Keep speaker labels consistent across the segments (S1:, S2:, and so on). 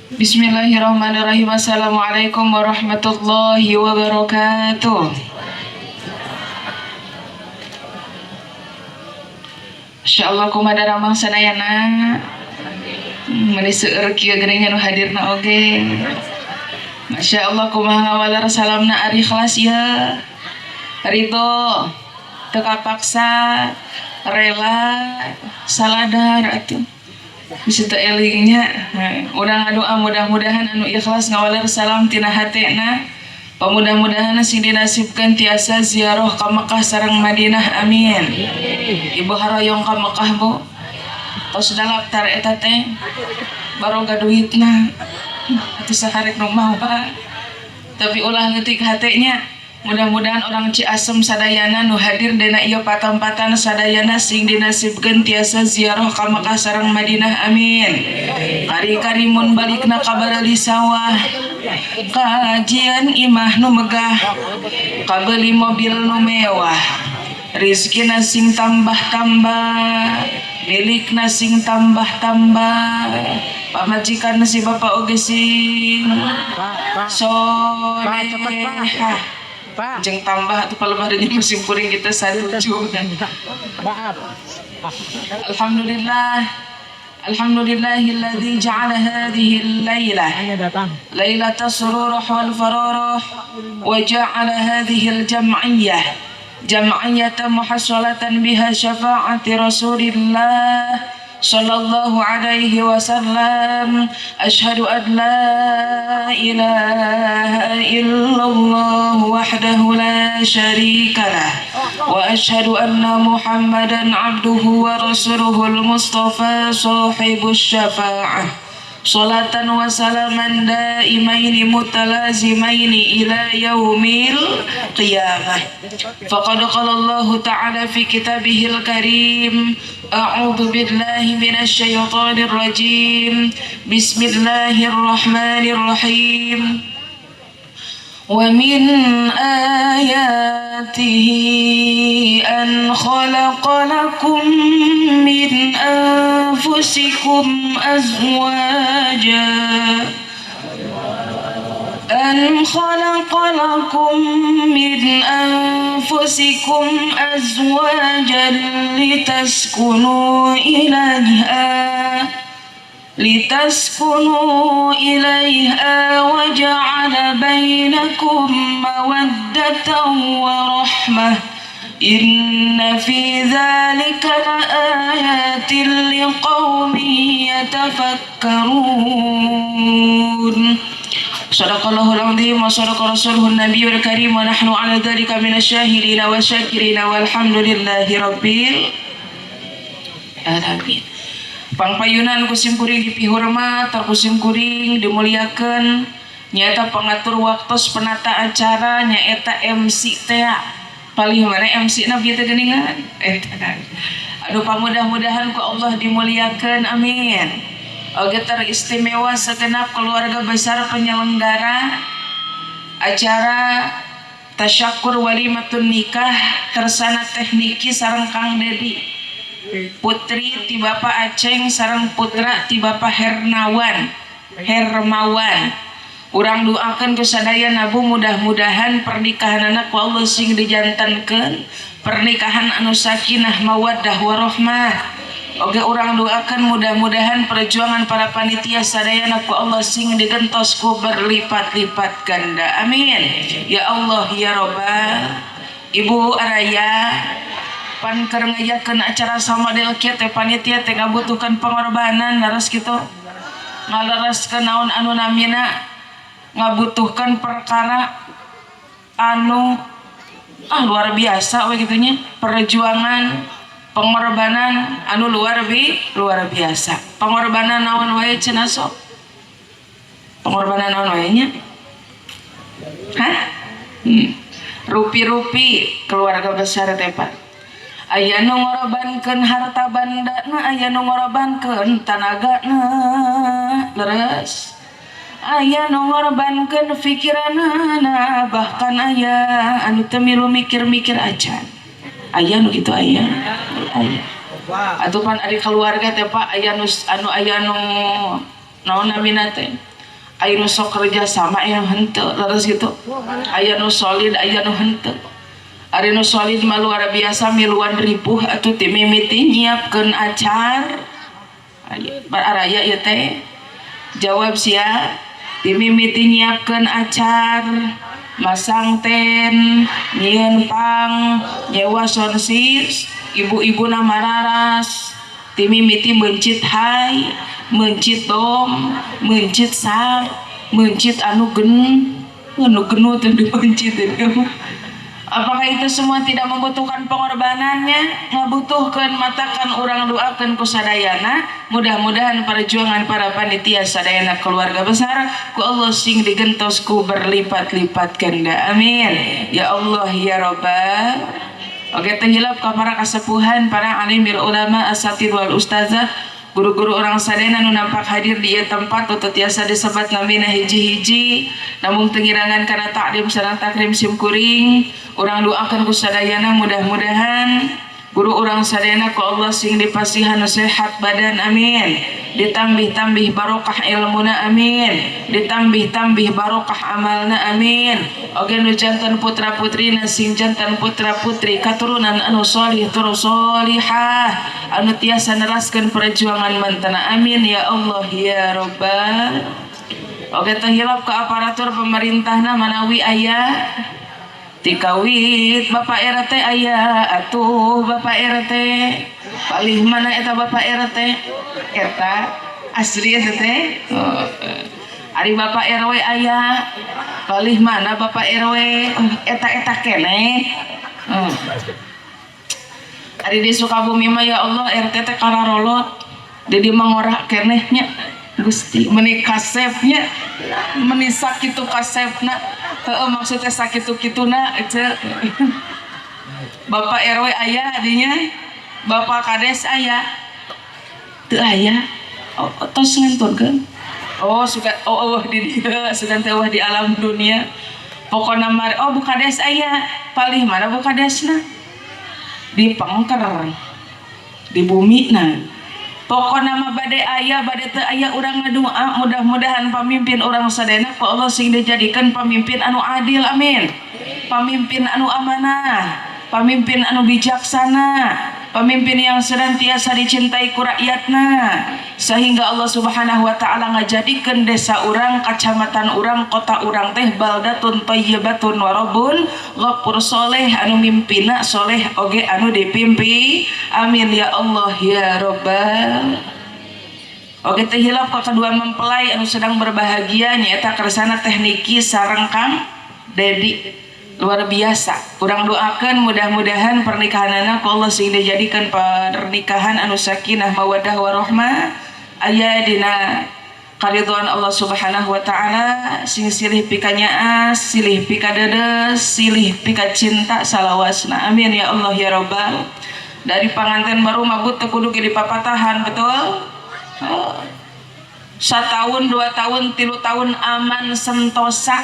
S1: Bismillahirrahmanirrahim. Assalamualaikum warahmatullahi wabarakatuh. Insyaallah kumaha ramang sadayana meuni seueur kieu geuning nu hadirna oge. Masyaallah kumaha ngawaler salamna ari ikhlas ya. Ridho, teu kapaksa, rela, saladar atuh. Bisa teu elingnya. Urang ngadoa mudah-mudahan anu ikhlas ngawaler salam tina hatena. Pamudah-mudahan sing dinasibkeun tiasa ziarah ka Mekah sareng Madinah, amin. Ibu haroyong ka Mekah, Bu. Tos dalaptar eta teh baroga duitna. Atuh saharit nu mawar. Tapi ulah leutik hatenya. Mudah-mudahan orang Ciasem sadayana nu hadir dina ieu patam-patan sadayana sing dinasibkeun tiasa ziarah ka Mekah sareng Madinah, amin. Kari-karimun balikna ka barali sawah, kajian imah nu megah, kabeuli mobil nu mewah, rizkina sing tambah-tambah, milikna sing tambah-tambah, pamajikan si bapak oge sing solehah. Jeng tambah tuh kalau badannya musim kuring kita saduju. Alhamdulillahilladzi ja'ala hadhihi al-lailah lailata sururah wal fararah wa ja'ala hadhihi al-jam'iyyah jam'iyyatan muhassalatan biha syafa'ati Rasulillah sallallahu alaihi wasallam. Asyhadu an la ilaha illallah wahdahu la syarikalah wa asyhadu anna Muhammadan abduhu wa rasuluhul mustafa sahibus syafa'ah. Salatan wa salaman daimaini mutalazimaini ila yaumil qiyamah. Faqad qala Allah ta'ala fi kitabihil karim, a'udzu billahi minasy syaithanir rajim. Bismillahirrahmanirrahim. Wa min ayatihi an khalaqa lakum min anfusikum azwaja أن خلق لكم من أنفسكم أزواجا لتسكنوا إليها وجعل بينكم مودة ورحمة إن في ذلك لآيات لقوم يتفكرون. Sadaqallahul azim wa sadaqa rasuluhun nabiyul karim wa nahnu ala dzalika minasyahidina wa syakirina walhamdulillahi rabbil alamin. Pangpayunan kusim kuring dipihormat, kusim kuring dimuliakeun, nyaeta pengatur waktos penata acara, nyaeta MC teh. Palih mana MC na bieu teh geuningan? Aduh pamudah-mudahan ku Allah dimuliakeun, amin. Oge teristimewa segenap keluarga besar penyelenggara acara tasyakur walimatun nikah tersana tekniki sareng Kang Dedi, putri ti Bapak Aceng sareng putra ti Bapak Hermawan. Urang doakeun ku sadaya nabu mudah-mudahan pernikahan anak ku Allah sing dijantankeun pernikahan anu sakinah mawaddah warahmah. Oke orang doakan mudah-mudahan perjuangan para panitia sadayana ku Allah sing digentos ku berlipat-lipat ganda, amin ya Allah ya Rabbal. Ibu Araya pan keur ngayakeun acara samadel kieu teh panitia teh ngabutuhkan pengorbanan laras kitu, ngaleraskeun naon anu namina ngabutuhkan perkara anu luar biasa we gitunya, perjuangan pengorbanan anu luar biasa. Pengorbanan naon wae cenah sok? Pengorbanan naon wae nya? Rupi-rupi keluarga besar teh Pak. Aya nu ngorbankeun harta bandana, aya nu ngorbankeun tanagana. Leres. Aya nu ngorbankeun pikiranana, bahkan aya anu teu milu mikir-mikir acan. Aya nu kitu aya. Atuh pan ari keluarga teh Pak aya nu naon namina teh aya nu sok kerja sama aya henteu leres gitu aya nu solid aya nu henteu ari nu solid mah luar biasa miluan ribuh atuh ti mimiti nyiapkeun acar araya ieu teh jawab sia ti mimiti nyiapkeun acar masang ten nyieun pang nyewa sonsis ibu-ibu na mararas ti mimiti mencit hai mencit dom mencit sang mencit anu genut teu dipencit itu. Apakah itu semua tidak membutuhkan pengorbanannya? Ngabutuhkeun matakan orang doakeun ku sadayana. Mudah-mudahan perjuangan para panitia sadayana keluarga besar ku Allah sing digentos ku berlipat-lipat ganda. Amin. Ya Allah ya Rabbal. Oke, tenghilap ka para kasepuhan, para alimil ulama, asatid wal ustazah, guru-guru orang sadayana nu nampak hadir di ieu tempat atau tiasa disebat namina hiji-hiji namun tengirangan karena takdim sareng takrim sim kuring urang doakeun ku sadayana mudah-mudahan guru urang sadayana ku Allah sing dipasihan sehat badan amin ditambih-tambih barokah ilmuna amin ditambih-tambih barokah amalna amin oge nu janten putra-putrina sing janten putra-putri katurunan anu sholih tur sholihah anu tiasa neraskeun perjuangan mantena amin ya Allah ya Rabbal. Oge tenghilap ke aparatur pemerintahna manawi aya tikawit Bapak RT aya atuh Bapak RT palih mana eta Bapak RT eta asli eta teh ari Bapak RW aya palih mana Bapak RW eta keneh ari di Sukabumi mah ya Allah RT teh kararolot jadi mangorah kenehnya Gusti meni kasepnya meni sakitu kasepna maksudnya sakitu-kituna Bapak RW aya adinya Bapak Kades aya teu aya tos nganturkeun suka di dieu sedang teh di alam dunia pokona mari Bu Kades aya palih mana Bu Kadesna di pengker di bumi na pokona mah bade aya bade teu aya urang ngadoa mudah-mudahan pamimpin urang sadayana ku Allah sing dijadikeun pamimpin anu adil amin pamimpin anu amanah pamimpin anu bijaksana pamimpin yang senantiasa dicintai ku rakyatna sehingga Allah Subhanahu wa taala ngajadikeun desa urang kacamatan urang kota urang teh baldatun thayyibatun wa rabbun ghafur soleh anu mimpina soleh oge anu dipimpi amin ya Allah ya Rabbal. Oge teh hilap ka kedua mempelai anu sedang berbahagia nyaeta kersana tekniki sareng Kang Dedi luar biasa kurang doakan mudah-mudahan pernikahanana ku Allah sing dijadikan pernikahan anu sakinah mawaddah warahmah aya dina karidhoan Allah Subhanahu wa taala sing silih pikanyaas silih pikadedes silih pikacinta salawasna amin ya Allah ya Rabbal. Dari panganten baru mabut teu kudu ge dipapatahan betul satahun 2 tahun 3 tahun aman sentosa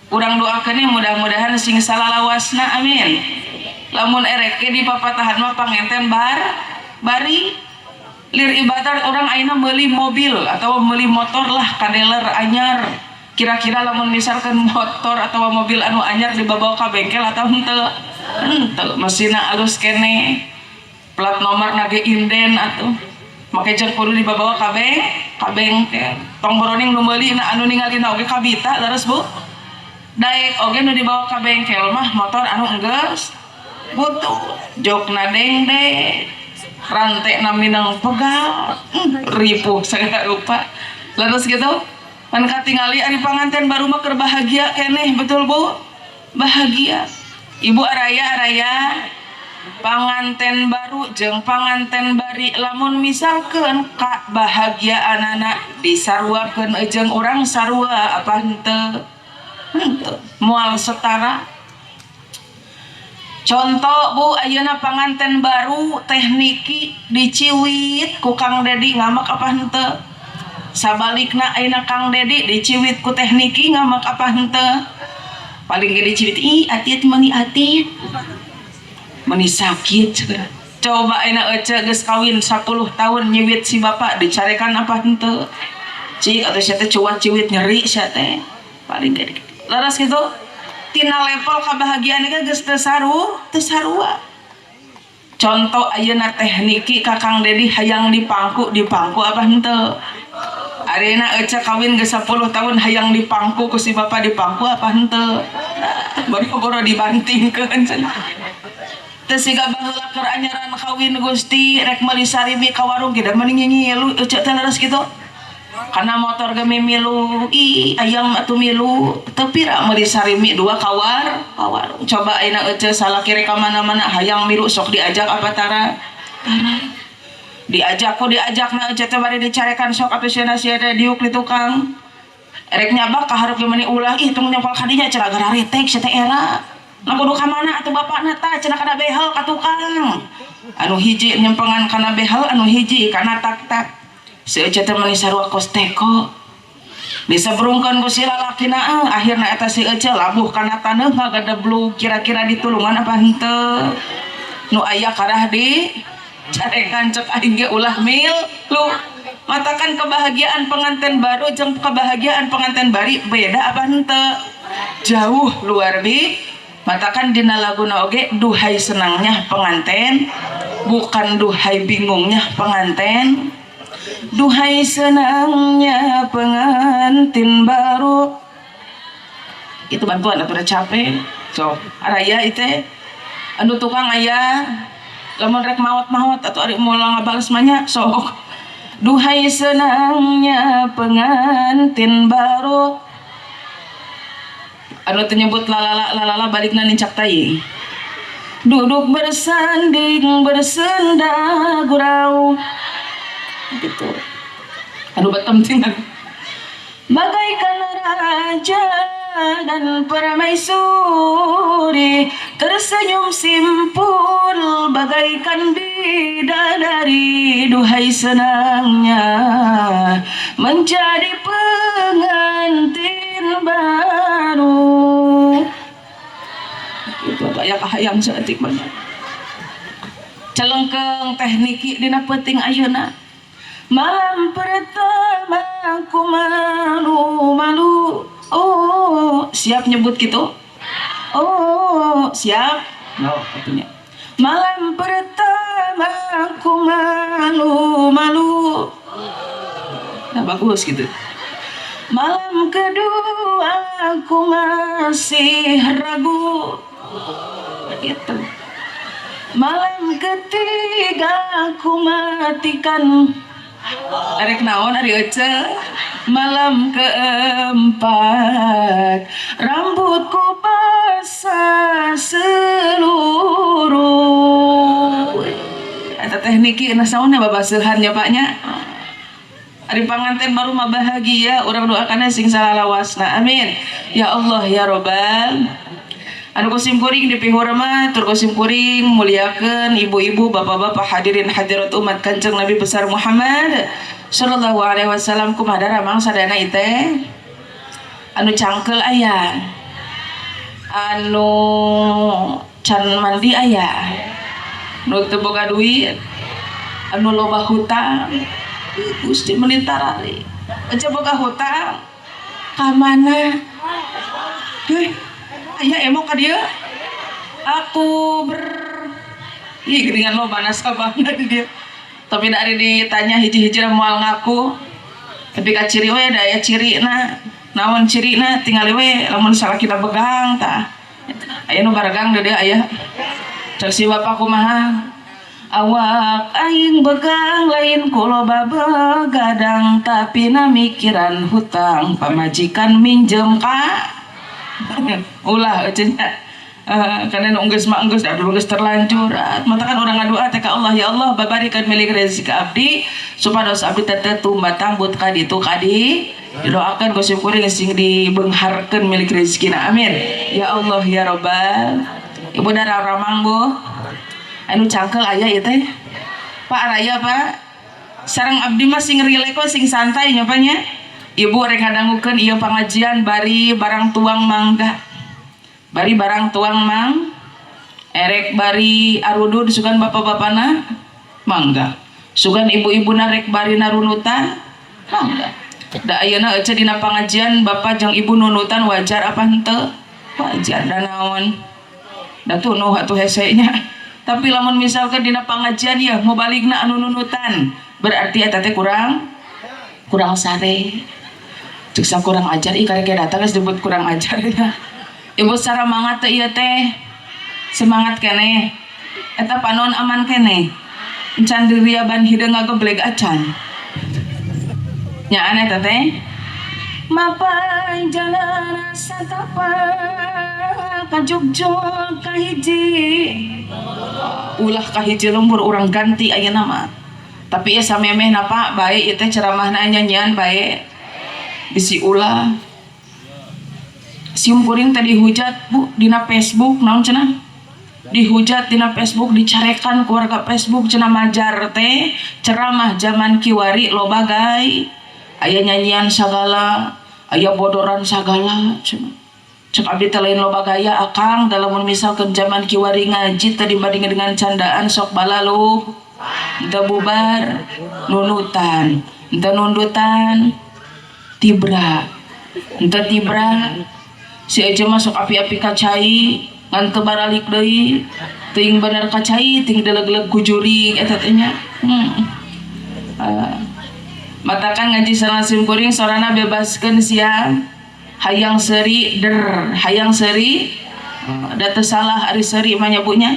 S1: urang doakeun mudah-mudahan sing salalawasna amin lamun erek di papatahan mah pangenten bari lir ibadah orang ayeuna meuli mobil atau meuli motor lah kadeler anyar kira-kira lamun misalkan motor atau mobil anu anyar dibawa ka bengkel atau henteu mesinna alus kene plat nomor nage inden atuh make jeung kudu dibawa ka bengkel tong boroning nu meuli anu ningalina oge kabita leres Bu daek oge nu dibawa ka bengkel mah motor anu enggeus butuh jokna dengdeng rantai na minang pegal ripuh segala rupa laras gitu pan katingali ari panganten baru mah keur bahagia keneh betul Bu bahagia ibu araya panganten baru jeung panganten bari lamun misalkeun ka bahagiaan anak disarwakeun jeung urang sarua apa henteu mual setara contoh Bu ayeuna panganten baru tekniki diciwit ku Kang Dedi ngamak apa henteu sabalikna ayeuna Kang Dedi diciwit ku tekniki ngamak apa henteu paling ge diciwit ati mani ati mani sakit coba ayeuna ece geus kawin 10 tahun nyiwit si bapak dicarekan apa henteu cik atau siapa cuat ciwit nyeri siapa paling gede laras gitu tina level kebahagiaan kan geus teu sarua contoh ayeuna tekniki kakang dedi hayang dipangku apa henteu arena ece kawin geus 10 tahun hayang dipangku ku si bapa dipangku apa henteu boro-boro dibantingkeun cenah teu siga baheula keur anyaran kawin Gusti rek meuli sarimi ka warung ge da mending nyilu ece teh leres kitu kana motor ge milu ayam atuh milu teu pira meuli sarimi dua ka warung coba ayeuna ece salaki rek ka mana-mana hayang milu sok diajak apa tara diajak na ece teh bari dicarekan sok atuh sia-sia diuk di tukang erek nyabak ka hareup ge meuni ulah ih tong nyapal ka dinya cenah gara retek sia teh era na kudu ka mana atuh bapana tah cenah kana behel ka tukang anu hiji nyempengan kana behel anu hiji kana tak-tak si ece teh meuni sarua kos teko disebrungkeun ku si lalakina akhirna eta si ece labuh kana taneuh ngagedeblug kira-kira ditulungan apa henteu nu aya karah di carekan cek aing ge ulah lu matakan kebahagiaan pengantin baru jeung kebahagiaan pengantin bari beda apa henteu jauh luar matakan dina laguna oge duhai senangnya pengantin bukan duhai bingungnya pengantin duhai senangnya pengantin baru itu bantuan atuh udah capek sok araya itu anu tukang aya lamun rek maot atau ari moal ngabales manya sok duhai senangnya pengantin baru anu teu nyebut lalala balikna nincak taying duduk bersanding bersenda gurau gitu anu batem tinggal bagaikan raja dan permaisuri tersenyum simpul bagaikan bidadari duhai senangnya menjadi pengantin baru itu apa ya kahayang seetik banget celengkeng tekniki dina peuting ayeuna malam pertama ku malu oh siap nyebut gitu oh siap no artinya malam pertama ku malu nah bagus gitu malam kedua aku masih ragu gitu malam ketiga aku matikan arek naon ari ece malam keempat rambutku basah seluruh eta tekniki na saonna babaseuhan nya paknya ari panganten baru mah bahagia urang doakanna sing salalawasna amin ya Allah ya Robbal anu kusim kuring dipihurma tur kusim kuring muliakeun ibu-ibu bapak-bapak hadirin hadirat umat Kanjeng Nabi besar Muhammad sallallahu alaihi wasallam kumaha daramang sadana iteh anu cangkeul aya anu can mandi aya nu teu boga duit anu loba hutang Gusti melintarari aja boga hutang ka mana aya emok ka dieu aku geuningan loba nasabahna di dieu tapi dari ditanya hiji-hiji moal ngaku tapi ka ciri we da aya cirina naon cirina tingali we lamun salakina begang tah aya nu baragang deui aya cek si bapak kumaha awak aing begang lain kuloba begadang tapi na mikiran hutang pamajikan minjem ka ulah cenah karena nunggus mah enggeus da dulu geus terlanjur matakan urang ngadua teh ka Allah ya Allah babarikeun milik rezeki abdi supados abdi teh tumba tambut ka ditu kadi didoakeun ku syukuring sing dibeungharkeun milik rezekina amin ya Allah ya Robbal ibu dara ramang bu anu cangkel aya ieu teh Pak raya Pak sareng abdi mah sing rileks sing santai nya Pak nya ibu rek ngadangukeun ieu pangajian bari barang tuang mangga bari barang tuang mang erek bari arudud sugan bapak-bapana mangga sugan ibu-ibuna rek bari narunutan mangga Da ayeuna ece dina pangajian bapak jeung ibu nunutan wajar apa henteu? Wajar da naon. Da tunuh atuh hese nya. Tapi lamun misalkan dina pangajian ya mau baligna anu nunutan, berarti eta teh kurang sare. Cek kurang ajar ieu karek datang geus disebut kurang ajar ya. Ibu secara mangat teh ieu teh semangat keneh. Eta panon aman keneh. Encan diriaban hideung ngagebleg acan. Nyaan eta teh mapai jalan satapa ka Jogja ka hiji ulah ka hiji lembur urang ganti ayeuna mah tapi ya samemeh napa bae ieu teh ceramahna nyanyian bae bisi ulah sium kuring teh dihujat Bu dina Facebook naon cenah dihujat dina Facebook dicarekan ku warga Facebook cenah majar teh ceramah zaman kiwari loba gay aya nyanyian sagala aya bodoran sagala cek abdi teh lain loba gaya akang dalam misalkan zaman kiwari ngaji teh dibanding dengan candaan sok balalu teu bubar nunutan teu nundutan tibra teu tibra si aja masuk api-api kacai ngan teu baralik deui teuing bener kacai ting deleg-deleg ku juri eta teh nya matakan ngaji salasim kuring sorana bebaskeun sia hayang seuri hayang seuri da teu salah ari seuri mah nyabunya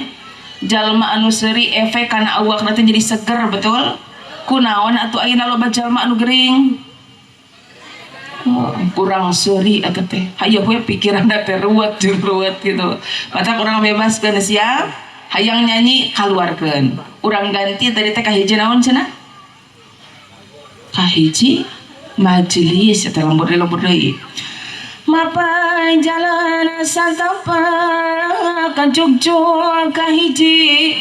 S1: jalma anu seuri efek kana awakna teh jadi seger betul kunaon atuh ayeuna loba jalma anu gering kurang seuri eta teh hayu we pikiranna teh ruwet gitu matak urang bebaskeun sia hayang nyanyi kaluarkeun urang ganti tadi teh ka hiji naon cenah kahiji majelis eta lembur deui mapai jalan satapa ka Jogja kahiji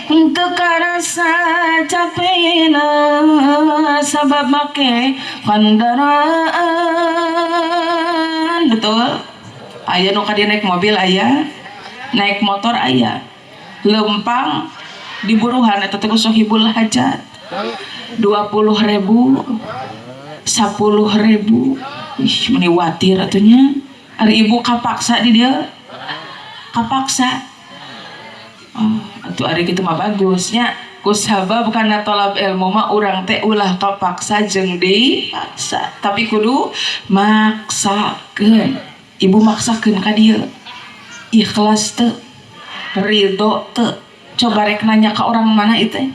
S1: untuk karasa capena sabab make kendaraan betul aya nu kadieu naik mobil aya naik motor aya lempang di buruhan eta teh sohibul hajat 20.000 10.000 ih meni watir atunya ari ibu kapaksa di dia kapaksa atuh ari kitu mah bagusnya kusaba bukan tolab ilmu mah urang teh ulah kapaksa jeung dipaksa tapi kudu maksakeun ibu maksakeun ka dieu ikhlas teu ridho teu coba rek nanya ka orang mana itu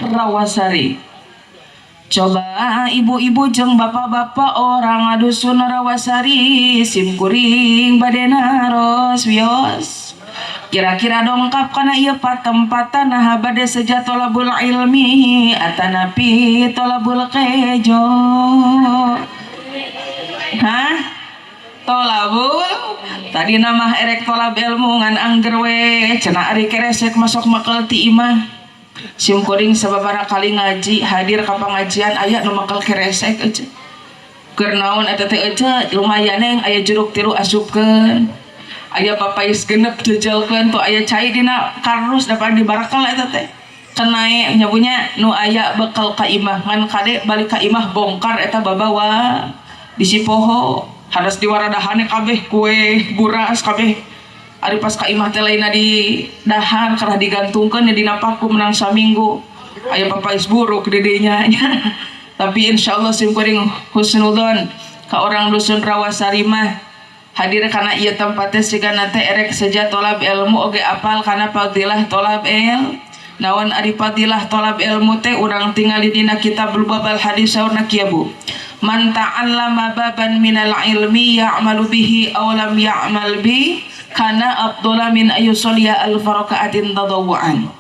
S1: Rawasari coba ibu-ibu jeung bapak-bapak orang adusun Rawasari sim kuring badena ros wios kira-kira dongkap kana ieu patempatan nah bade seja tolabul ilmi atanapi tolabul kejo hah tolabul tadi nama erek tolab ilmu ngan angger we cenah ari keresek masuk makel ti imah sim kuring sababaraha kali ngaji hadir ka pangajian aya nu makel keresek eueuh keur naon eta teh eueuh lumayan neng aya jeruk tiru asupkeun aya papais genep jejelkeun tuh aya cai dina kardus dapat dibarakal eta teh kenae nyabunya nu aya bekal ka imah ngan kade balik ka imah bongkar eta babawa di sipoho hadas diwaradahane kabeh kue buras kabeh ari pas ka imah teh lainna di dahar karena digantungkeun dina paku menang saminggu aya papais buruk di dinya tapi insyaallah sim kuring husnudzon ka orang dusun Rawasari mah hadir kana ieu tempat teh sigana teh erek saja tolab ilmu oge apal kana fadilah tolab naon ari fadilah tolab ilmu teh urang tingali dina kitabul babal hadis saurna kieu Bu man ta'allama baban minal ilmi ya'malu bihi aw lam ya'mal bi kana afdhala min ayyusalliya al-faraqaatin tadawwuan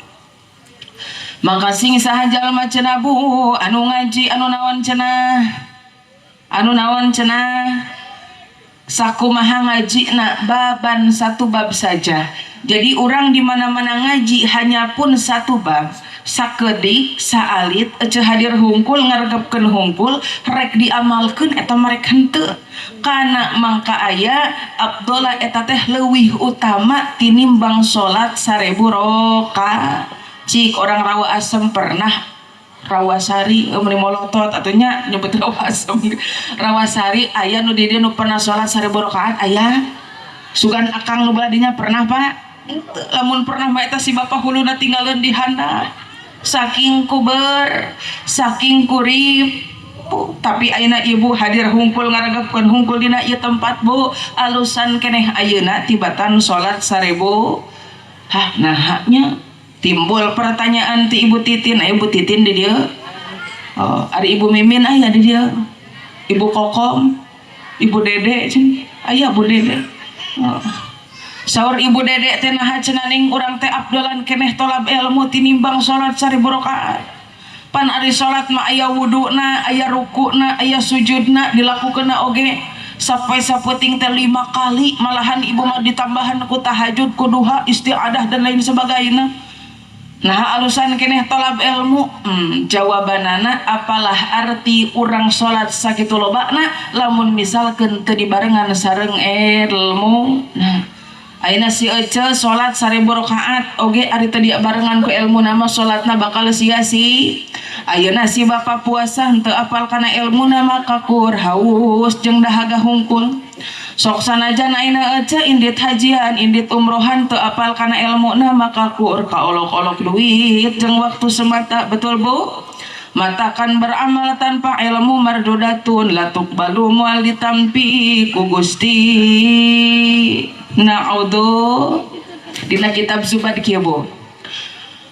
S1: maka sing saha jalma cenah Bu anu ngaji anu naon cenah sakumaha ngajina baban satu bab saja jadi orang di mana-mana ngaji hanya pun satu bab sakedik saalit ece hadir hungkul ngaregepkeun hungkul rek diamalkeun eta marek henteu kana mangka aya afdhala eta teh leuwih utama tinimbang salat 1000 rakaat cik orang rawa asem pernah Rawasari meuli molotot atunya nyebut Rawasari aya nu di dieu nu pernah salat 1000 rakaat aya sugan akang nu baladinya pernah Pak lamun pernah mah eta si bapa huluna tinggalin di handap saking kuber saking kurip tapi ayeuna ibu hadir hungkul ngaragapkeun hungkul dina ieu tempat Bu alusan keneh ayeuna tibatan salat 1000 nahanya timbul pertanyaan ti Ibu Titin Ibu Titin di dia ada Ibu Mimin aya di dia Ibu Kokom Ibu Dede aya Bu Dede saur Ibu Dede teh naha cenah urang teh abdolan keneh tolab ilmu tinimbang salat 1000 rakaat pan ari salat mah aya wuduna aya rukuna aya sujudna dilakukeunna oge sampai saputing teh 5 kali malahan ibu mah ditambahan ku tahajud ku duha istiadah dan lain sebagainya. Nah alusan keneh tolab ilmu jawabanana apalah arti urang salat sakitu lobana lamun misalkeun teu dibarengan sareng ilmu. Nah ayeuna si Ece salat 1000 rakaat oge ari teu dibarengan ku ilmu nama salatna bakal sia-sia. Ayeuna si bapa puasa henteu apal kana ilmu nama kakur haus jeung dahaga hungkul. Sok sanajan ayeuna Ece indit hajian indit umrohan teu apal kana ilmu nama kakur kaolok-olok duit jeung waktu semata betul Bu matakan beramal tanpa ilmu mardudatun latuk balu moal ditampi ku Gusti na'udzu dina kitab Zubad kieu Bu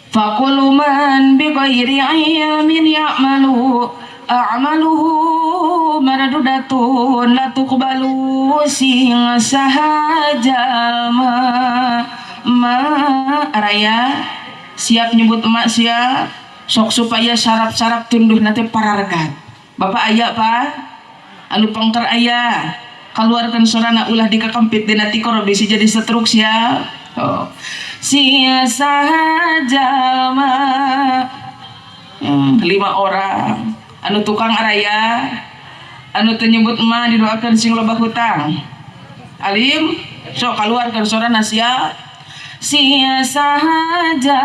S1: faqulu man bi ghairi ilmin ya'malu a'maluhu mardudatun la tuqbalu sing sahaja ma araya siap nyebut emak siap sok supaya sarap-sarap tunduh nanti parargat Bapak aya Pak anu pengker aya keluarkan sorana ulah dikakempit dina tikor bisi jadi setruk siap sia sahaja 5 orang anu tukang araya anu teu nyebut emak didoakeun sing loba hutang alim sok keluarkan sorana siap sia sahaja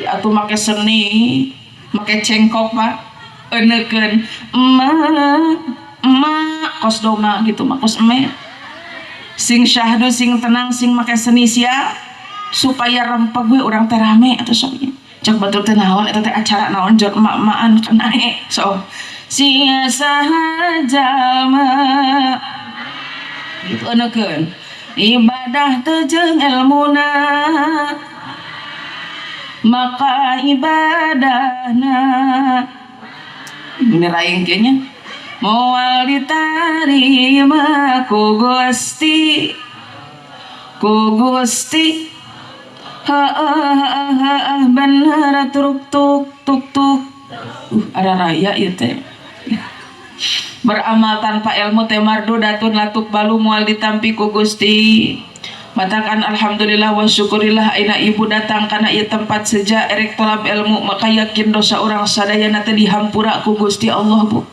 S1: atuh make seni make cengkok Pak eunekeun emak kos doma gitu mah kos eme sing syahdu sing tenang sing make seni sia supaya rempeg we urang teh rame atuh sok cek batur teh naon eta teh acara naon jot emak-emakan kana so sia sahaja gitu eunekeun ibadah teu jeung ilmuna maka ibadahna niraing kieu nya moal ditarima ku Gusti bener truk tuk ada raya ieu teh beramal tanpa ilmu teh mardudatun latuk balu moal ditampi ku Gusti matakan alhamdulillah wa syukurillah aina ibu datang kana ieu tempat seja erek tolab ilmu maka yakin dosa urang sadayana teh dihampura ku Gusti Allah Bu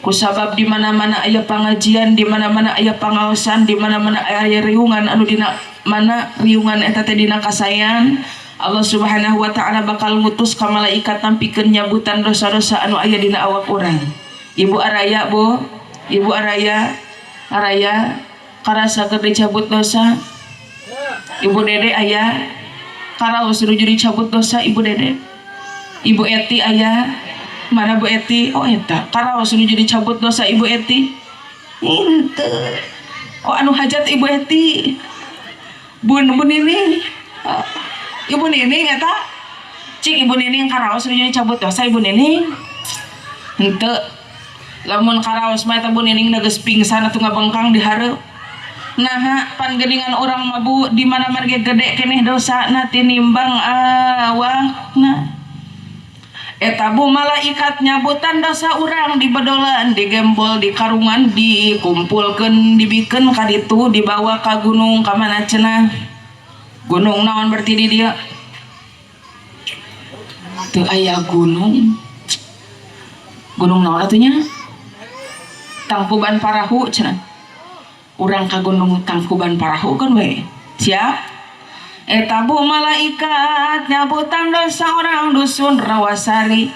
S1: kusabab di mana-mana aya pangajian di mana-mana aya pangaosan di mana-mana aya riungan anu dina mana riungan eta teh dina kasayan Allah Subhanahu wa taala bakal ngutus ka malaikat nampikeun nyabutan dosa-dosa anu aya dina awak urang. Ibu araya Bu Ibu araya karasa keur dicabut dosa Ibu Dede aya karaos nuju dicabut dosa Ibu Dede Ibu Eti aya mana Bu Eti oh eta karaos nuju dicabut dosa Ibu Eti henteu oh anu hajat Ibu Eti bun Nining Ibu Nining eta cik Ibu Nining karaos nuju dicabut dosa Ibu Nining henteu lamun karaos mah eta Bu Nining geus pingsan atuh ngabengkang di hareup nah panggeningan orang mabu di mana marge gede keneh dosa na tinimbang awakna eta Bu malaikat nyabutan dosa urang di bedolan di gembol di karungan dikumpulkeun dibikeun ka ditu dibawa ka gunung ka mana cenah gunung naon berarti di dieu teu aya gunung naon atuh nya Tangkuban Parahu cenah urang ka gunung Tangkuban Parahu kan we siap Eta bu malaikat nyabutan dosa orang dusun Rawasari,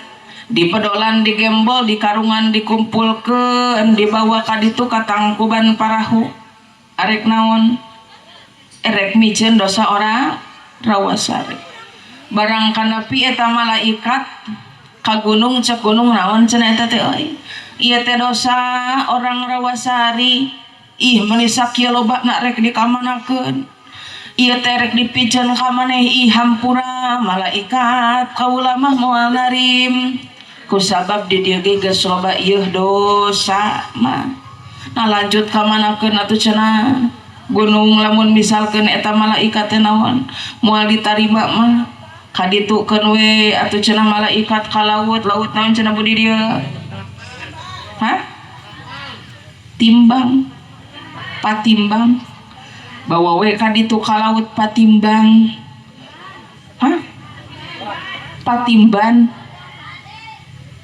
S1: di pedolan digembol di karungan dikumpulkeun dibawa ka ditu ka tangkuban parahu arek naon erek mijeun dosa orang Rawasari. Barang kanapi eta malaikat ka gunung cek gunung naon cenah eta teh euy ieu teh dosa orang Rawasari, ih meuni sakieu lobana rek dikamanakeun, ieu teh rek dipijeun ka maneh, ih hampura malaikat kaula mah moal narim kusabab di dieu ge geus loba ieu dosa mah. Nah lanjut ka manakeun atuh cenah gunung lamun misalkeun eta malaikat teh naon moal ditarima mah kaditukeun we atuh cenah malaikat ka laut naon cenah budi dieu timbang patimbang bawa we kaditu ka laut patimbang patimban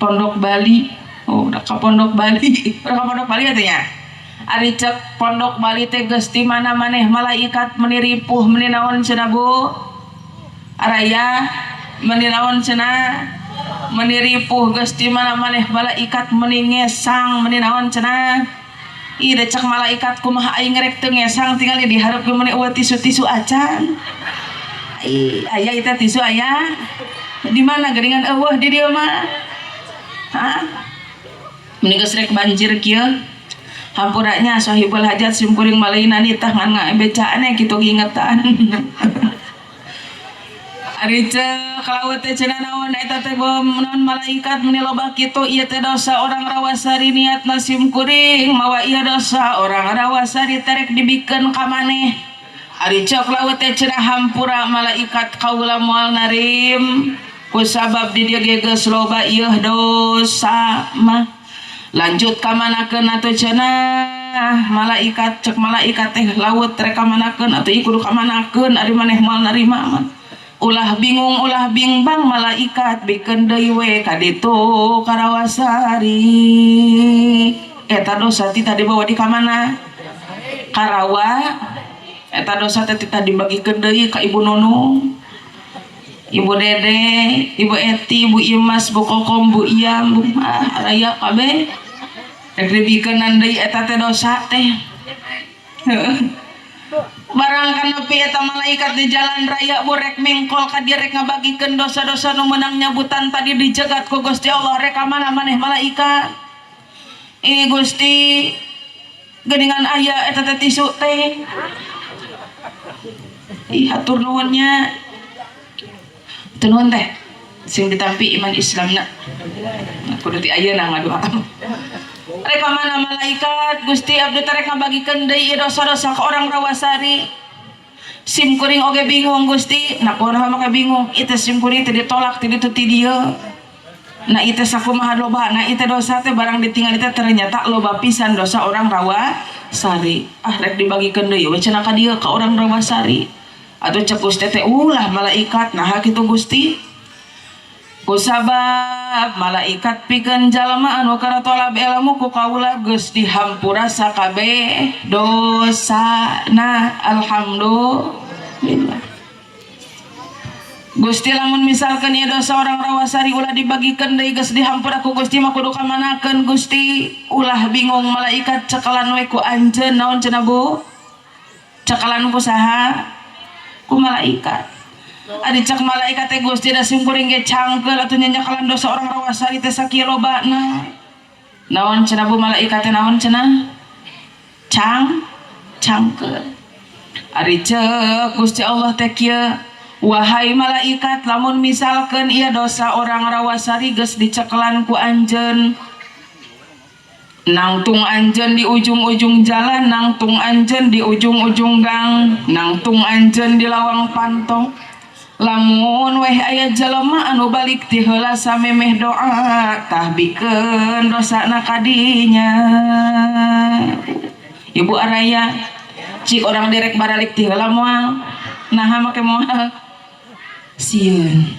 S1: Pondok Bali. Oh udah ka Pondok Bali udah ka Pondok Bali atunya ari cek Pondok Bali teh geus di mana maneh malaikat meuni ripuh meuni naon cenah bu araya meuni naon cenah meuni ripuh geus di mana maneh malaikat meuni ngesang meuni naon cenah ih da cek malaikat kumaha aing rek teu ngesang tinggal dihareup ge meuni eueuh tisu-tisu acan aya eta tisu aya di mana geuningan eueuh di dieu mah meuni geus rek banjir kieu hampuranya sahibul hajat simkuring malaina nitah ngan ngabecaan kitu ingetan ari cek laut teh cenah naon eta teh naon malaikat meuni loba kitu ieu teh dosa orang Rawasari niatna simkuring mawa ieu dosa orang Rawasari terek dibikeun ka maneh. Ari cek laut teh cenah hampura malaikat kaula moal narim kusabab di dieu ge geus loba ieu dosa mah. Lanjut ka manakeun atuh cenah malaikat cek malaikat teh laut rek ka manakeun atuh ieu kudu ka manakeun ari maneh moal narima mah. Ulah bingung ulah bimbang malaikat bikeun deui we ka ditu ka Rawasari. Eta dosa tita dibawa di ka mana? Ka Rawa. Eta dosa teh tita dibagikeun deui ka Ibu Nunung, Ibu Dede, Ibu Eti, Ibu Imas, Bu Kokom, Bu Iyam, Bu Raya kabeh. Rek dibikeunan deui eta teh dosa teh. Barang kanopi eta malaikat di jalan raya burek mengkol ka dia rek ngabagikeun dosa-dosa nu meunang nyabutan tadi dijegat ku Gusti Allah rek ka mana maneh malaikat. Ini Gusti geuningan aya eta teh tisu teh. Ih hatur nuhunnya. Teu nuhun teh sing ditampi iman Islamna. Kudu ti ayeuna ngadoa. Rek ka mana malaikat Gusti abdi teh rek ngabagikeun deui dosa-dosa ka orang Rawasari. Sim kuring oge bingung Gusti, nah kumaha mah bingung. Ieu teh sim kuring teh ditolak ti ditu ti dieu. Nah ieu teh sakumaha loba, nah ieu teh dosa teh barang ditinggal teh ternyata loba pisan dosa orang Rawasari. Ah rek dibagikeun deui we cenah ka dieu ka orang Rawasari. Atuh cek Gusti teh ulah malaikat nah kitu Gusti. Kusabab malaikat pikeun jalma anu karatolab ilmu ku kaula geus dihampura sakabeh dosana. Alhamdulillah. Gusti lamun misalkan ieu dosa orang Rawasari ulah dibagikeun deui geus dihampura ku Gusti mah kudu kamanakeun Gusti. Ulah bingung malaikat cekalan we ku anjeun naon cenah Bu? Cekalan ku saha? Ku malaikat. Adi cek malaikat teh Gusti da simkuring ge cangkeul atuh nyanyakalan dosa orang Rawasari teh sakieu lobana. Naon cenah Bu malaikat teh naon cenah? Cangkeul. Ari cek Gusti Allah teh kieu, wahai malaikat lamun misalkeun ieu dosa orang Rawasari geus dicekelan ku anjeun, nangtung anjeun di ujung-ujung jalan, nangtung anjeun di ujung-ujung gang, nangtung anjeun di lawang pantong. Lamun weh aya jelema anu balik ti heula samemeh doa tah bikeun dosana ka dinya. Ibu araya cik orang derek baralik ti heula moal naha make moal sieun.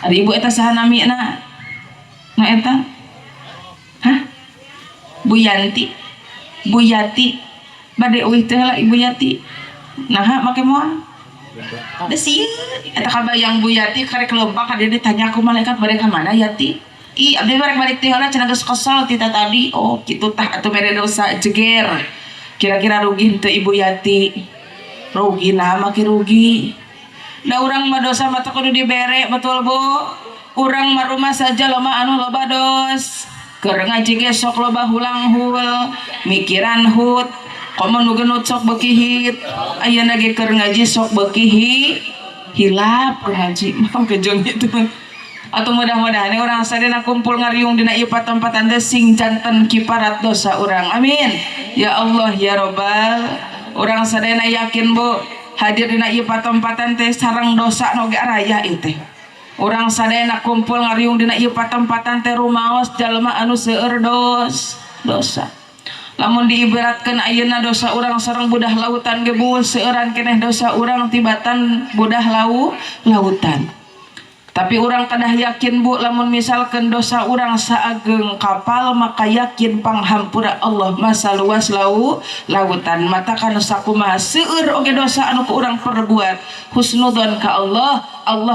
S1: Ari ibu eta saha namina? Na eta? Hah? Bu Yanti. Bu Yati. Bade euih teh heula Ibu Yati. Naha make moal? Desi eta kabayang Bu Yati karek lomba ka dia ditanya ku malaikat bade ka mana Yati? Ih abdi barek balik teh heula cenah geus kesel ti tadi. Oh kitu tah atuh mere dosa jeger. Kira-kira rugi henteu Ibu Yati? Rugi nah maki rugi. Da urang mah dosa mah teu kudu dibere betul Bu. Urang mah rumah saja loba anu loba dos. Keur ngaji ge sok loba hulang hul, mikiran hut. Komo nu geunut sok beuki hit. Ayeuna ge keur ngaji sok beuki hilap keur ngaji. Mah kejong itu. Atau mudah-mudahan orang sadena kumpul ngariung dina ieu patem-patem teh sing janten kiparat dosa urang. Amin. Ya Allah ya Rabbal. Urang sadena yakin Bu hadir dina ieu patem-patem teh sareng dosa nu ge raya ieu teh. Urang sadena kumpul ngariung dina ieu patem-patem teh rumaos jalma anu seueur dosa. Lamun diibaratkeun ayeuna dosa urang sareng budah lautan ge Bu seueuran keneh dosa urang tibatan budah lautan. Tapi urang kadah yakin Bu lamun misalkan dosa urang saageng kapal maka yakin panghampura Allah masa luas lautan. Mata kana sakumaha seueur oge dosa anu ku urang perbuat husnudzon ka Allah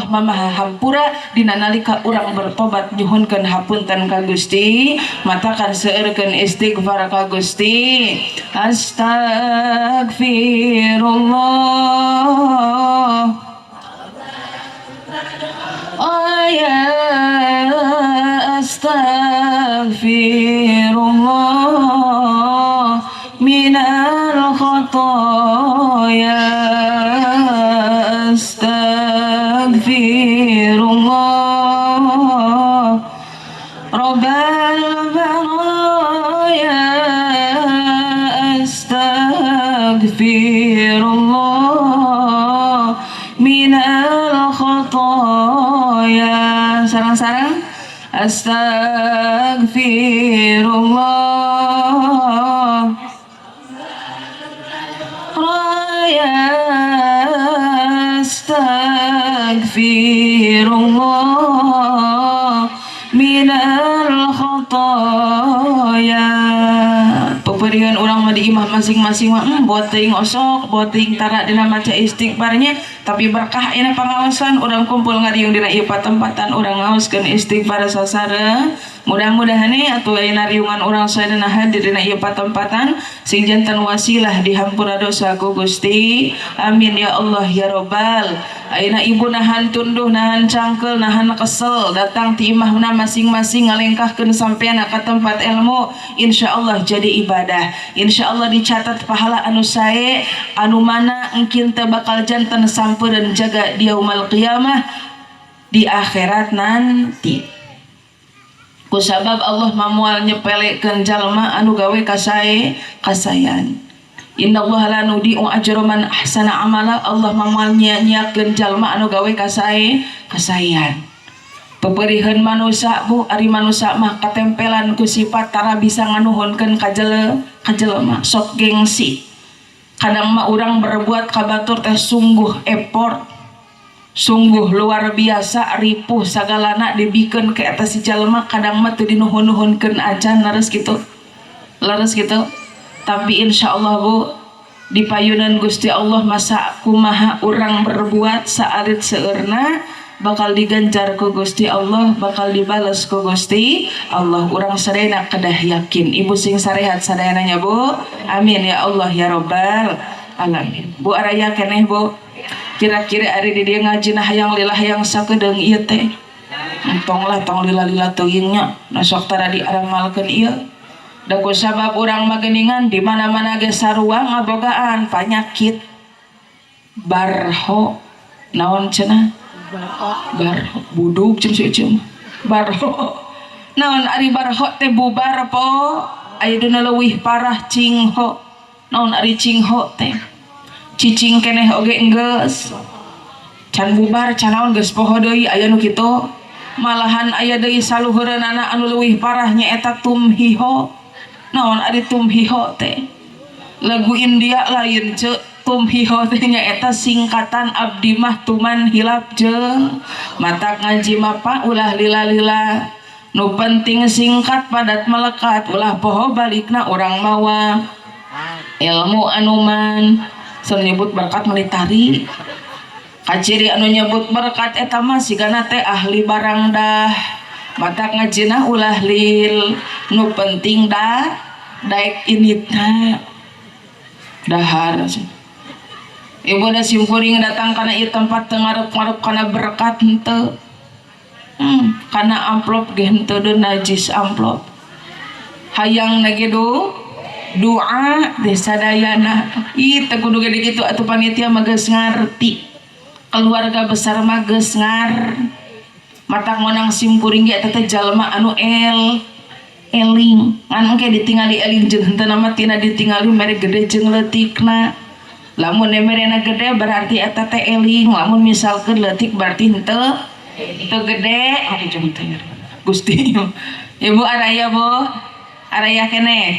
S1: Maha hampura dina nalika urang bertobat nyuhunkeun hapunten ka Gusti. Mata kan seueurkeun istighfar ka Gusti. Astagfirullah ya astaghfirullah minal khotoya astaghfirullah rabbal baraya astaghfirullah minal khotoya sarang-sarang astagfirullah raya astagfirullah minal khotoya. Peperian orang mah di imah masing-masing mah buat teuing osok buat teuing tara dina maca istighfarnya. Tapi berkah ini pengawasan orang kumpul ngariung dina ieu patempatan orang ngaoskeun istighfar sasara. Mudah-mudahan atuh ayeuna riungan urang sadana hadir dina ieu patempatan sing janten wasilah dihampura dosa ku Gusti. Amin ya Allah ya Rabbal. Ayeuna ibu nahan tunduh nahan cangkel nahan kesel datang ti imahna masing-masing ngalengkahkeun sampean ka tempat ilmu insyaallah jadi ibadah. Insyaallah dicatat pahala anu sae anu mana engkin teu bakal janten sampeureun jaga di yaumul qiyamah di akhirat nanti. Kusabab Allah mamual nyepelekeun jalma anu gawe kasayan. Innallaha la nudi'u ajra man ahsana amala. Allah mamual nyanyiakeun jalma anu gawe kasayan. Peperiheun manusia Bu ari manusia mah katempelan ku sifat tara bisa nganuhunkeun ka jelema sok gengsi. Kadang mah urang berbuat kabatur teh sungguh effort, sungguh luar biasa ripuh sagalana dibikeun ke eta si jalma. Kadang mah teu dinuhun-nuhunkeun acan leres kitu. Tapi insyaallah Bu di payunan Gusti Allah masa kumaha urang berbuat saarit seueurna bakal diganjar ku Gusti Allah, bakal dibales ku Gusti Allah. Urang sadayana kedah yakin. Ibu sing sarehat sadayananya Bu. Amin ya Allah ya Rabbal alamin. Bu araya keneh Bu. Kira-kira ari di dieu ngajina hayang lila hayang sakedeung ieu teh. Tong lila-lila teuing nya. Na sok tara diaramalkeun ieu. Da kusabab urang mah geuningan di mana-mana ge sarua ngabogaan panyakit. Barho naon cenah? Barho budug cem barho naon ari barho teh bubar po ayeuna leuwih parah cingho. Naon ari cingho teh? Cicing keneh oge enggeus can bubar can naon geus poho deui aya nu kitu. Malahan aya deui saluhureunana anu leuwih parah nyaeta tumhiho. Naon ari tumhiho teh? Lagu India lain ceuk. Tumhiho teh nyaeta singkatan abdi mah tuman hilap jeung matak ngaji mapa ulah lila-lila nu penting singkat padat melekat ulah poho balikna urang mawa ilmu anuman. Sun nyebut berkat militari Kaciri anu nyebut berkat eta mah sigana teh ahli barang dah mata ngajina ulah lil nu penting dah daek initna dahar. Ibu da simkuring datang kana ieu tempat teu ngarep-ngarep kana berkat henteu. Kana amplop ge henteu deun najis amplop. Hayang nage doa teh sadayana. Ih teh kudu gede kitu atuh panitia mah geus ngarti. Keluarga besar mah geus ngar. Mata ngonang simkuring ge eta teh jalma anu eling. Ngan engke ditingali eling jeung henteu mah tina ditingali mere gede jeung leutikna. Lamun merena gede berarti eta teh eling. Lamun misalkeun leutik berarti henteu gede. Ari jeung teh Gusti. Ibu araya Bu. Araya keneh.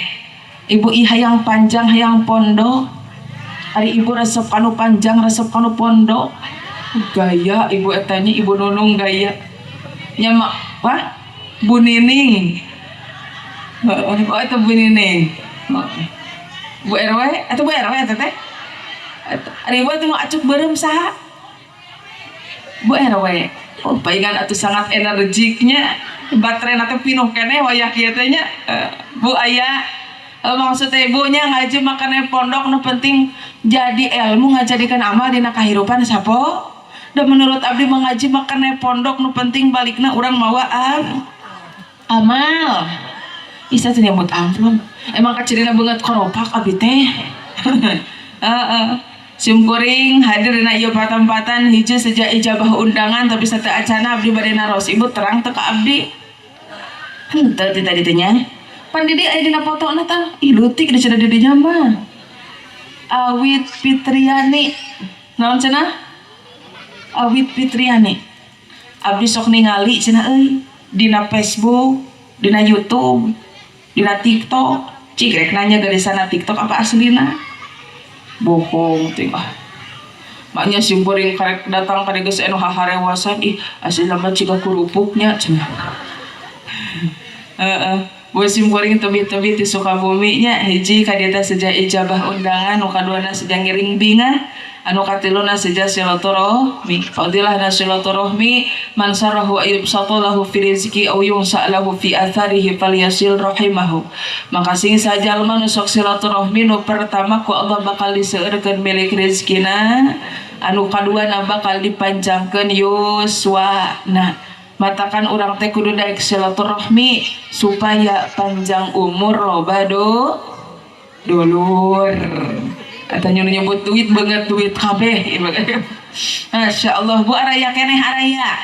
S1: Ibu hayang panjang hayang pondok. Ari ibu resep kanu panjang resep kanu pondok. Gaya ibu etanya ibu nunung gaya. Nya mak wah Bu Nining. Oh itu Bu Nining. Bu RW atau Bu RW teh? Ari ibu teh acuk beureum saha? Bu RW. Oh paingan atuh sangat energiknya. Baterai teh pinuh keneh wayah kieu teh nya. Bu aya maksudnya ibunya ngaji makanya pondok nu penting jadi ilmu ngajadikan amal dina kahirupan sapo. Dan menurut abdi mengaji makanya pondok nu penting balikna urang mawa amal. Isa teh nyebut amplop. Emang kacirina beungeut koropak abdi teh. Simkuring hadir dina ieu patempatan hiji sejak ijabah undangan tapi sateu acana abdi bade naros. Ibu terang teu ka abdi. Henteu ti tadi teh nya. Pan Didi aya dina fotona tah. Ih leutik da cenah Didi nya mah. Awit Fitriani. Naon cenah? Awit Fitriani. Abdi sok ningali cenah euy dina Facebook, dina YouTube, dina TikTok. Cik rek nanya garisana TikTok apa aslina? Bohong teh ah. Maknya simkuring karek datang ka geus anu haharewasan ih aslina mah ciga kurupuknya cenah. Bu simkuring tebit-tebit di Sukabumi nya hiji ka dieu teh sejak ijabah undangan, nu kaduana sejak ngiring bingah, anu katiluna sejak silaturahmi. Fadilahna silaturahmi man sarahu ayub satalahu fi rizqi aw yunsalahu fi atharihi falyasil rahimahu. Maka sing sajalma nu sok silaturahmi nu pertama ku Allah bakal diseueurkeun milik rezekina, anu kaduana bakal dipanjangkeun yuswana. Matakan orang teh kudu daek silaturahmi supaya panjang umur loba dulur. Katanya nyebut duit banget duit kabeh. Masya Allah Bu araya keneh araya.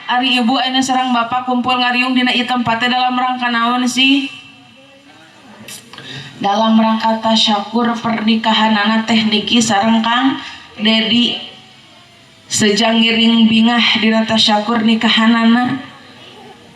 S1: Ari ibu anu sareng bapak kumpul ngariung dina ieu tempat teh dalam rangka naon sih? Dalam rangka tasyakur pernikahanana teh niki sareng Kang Dedi. Sejak ngiring bingah dina tasyakur nikahanana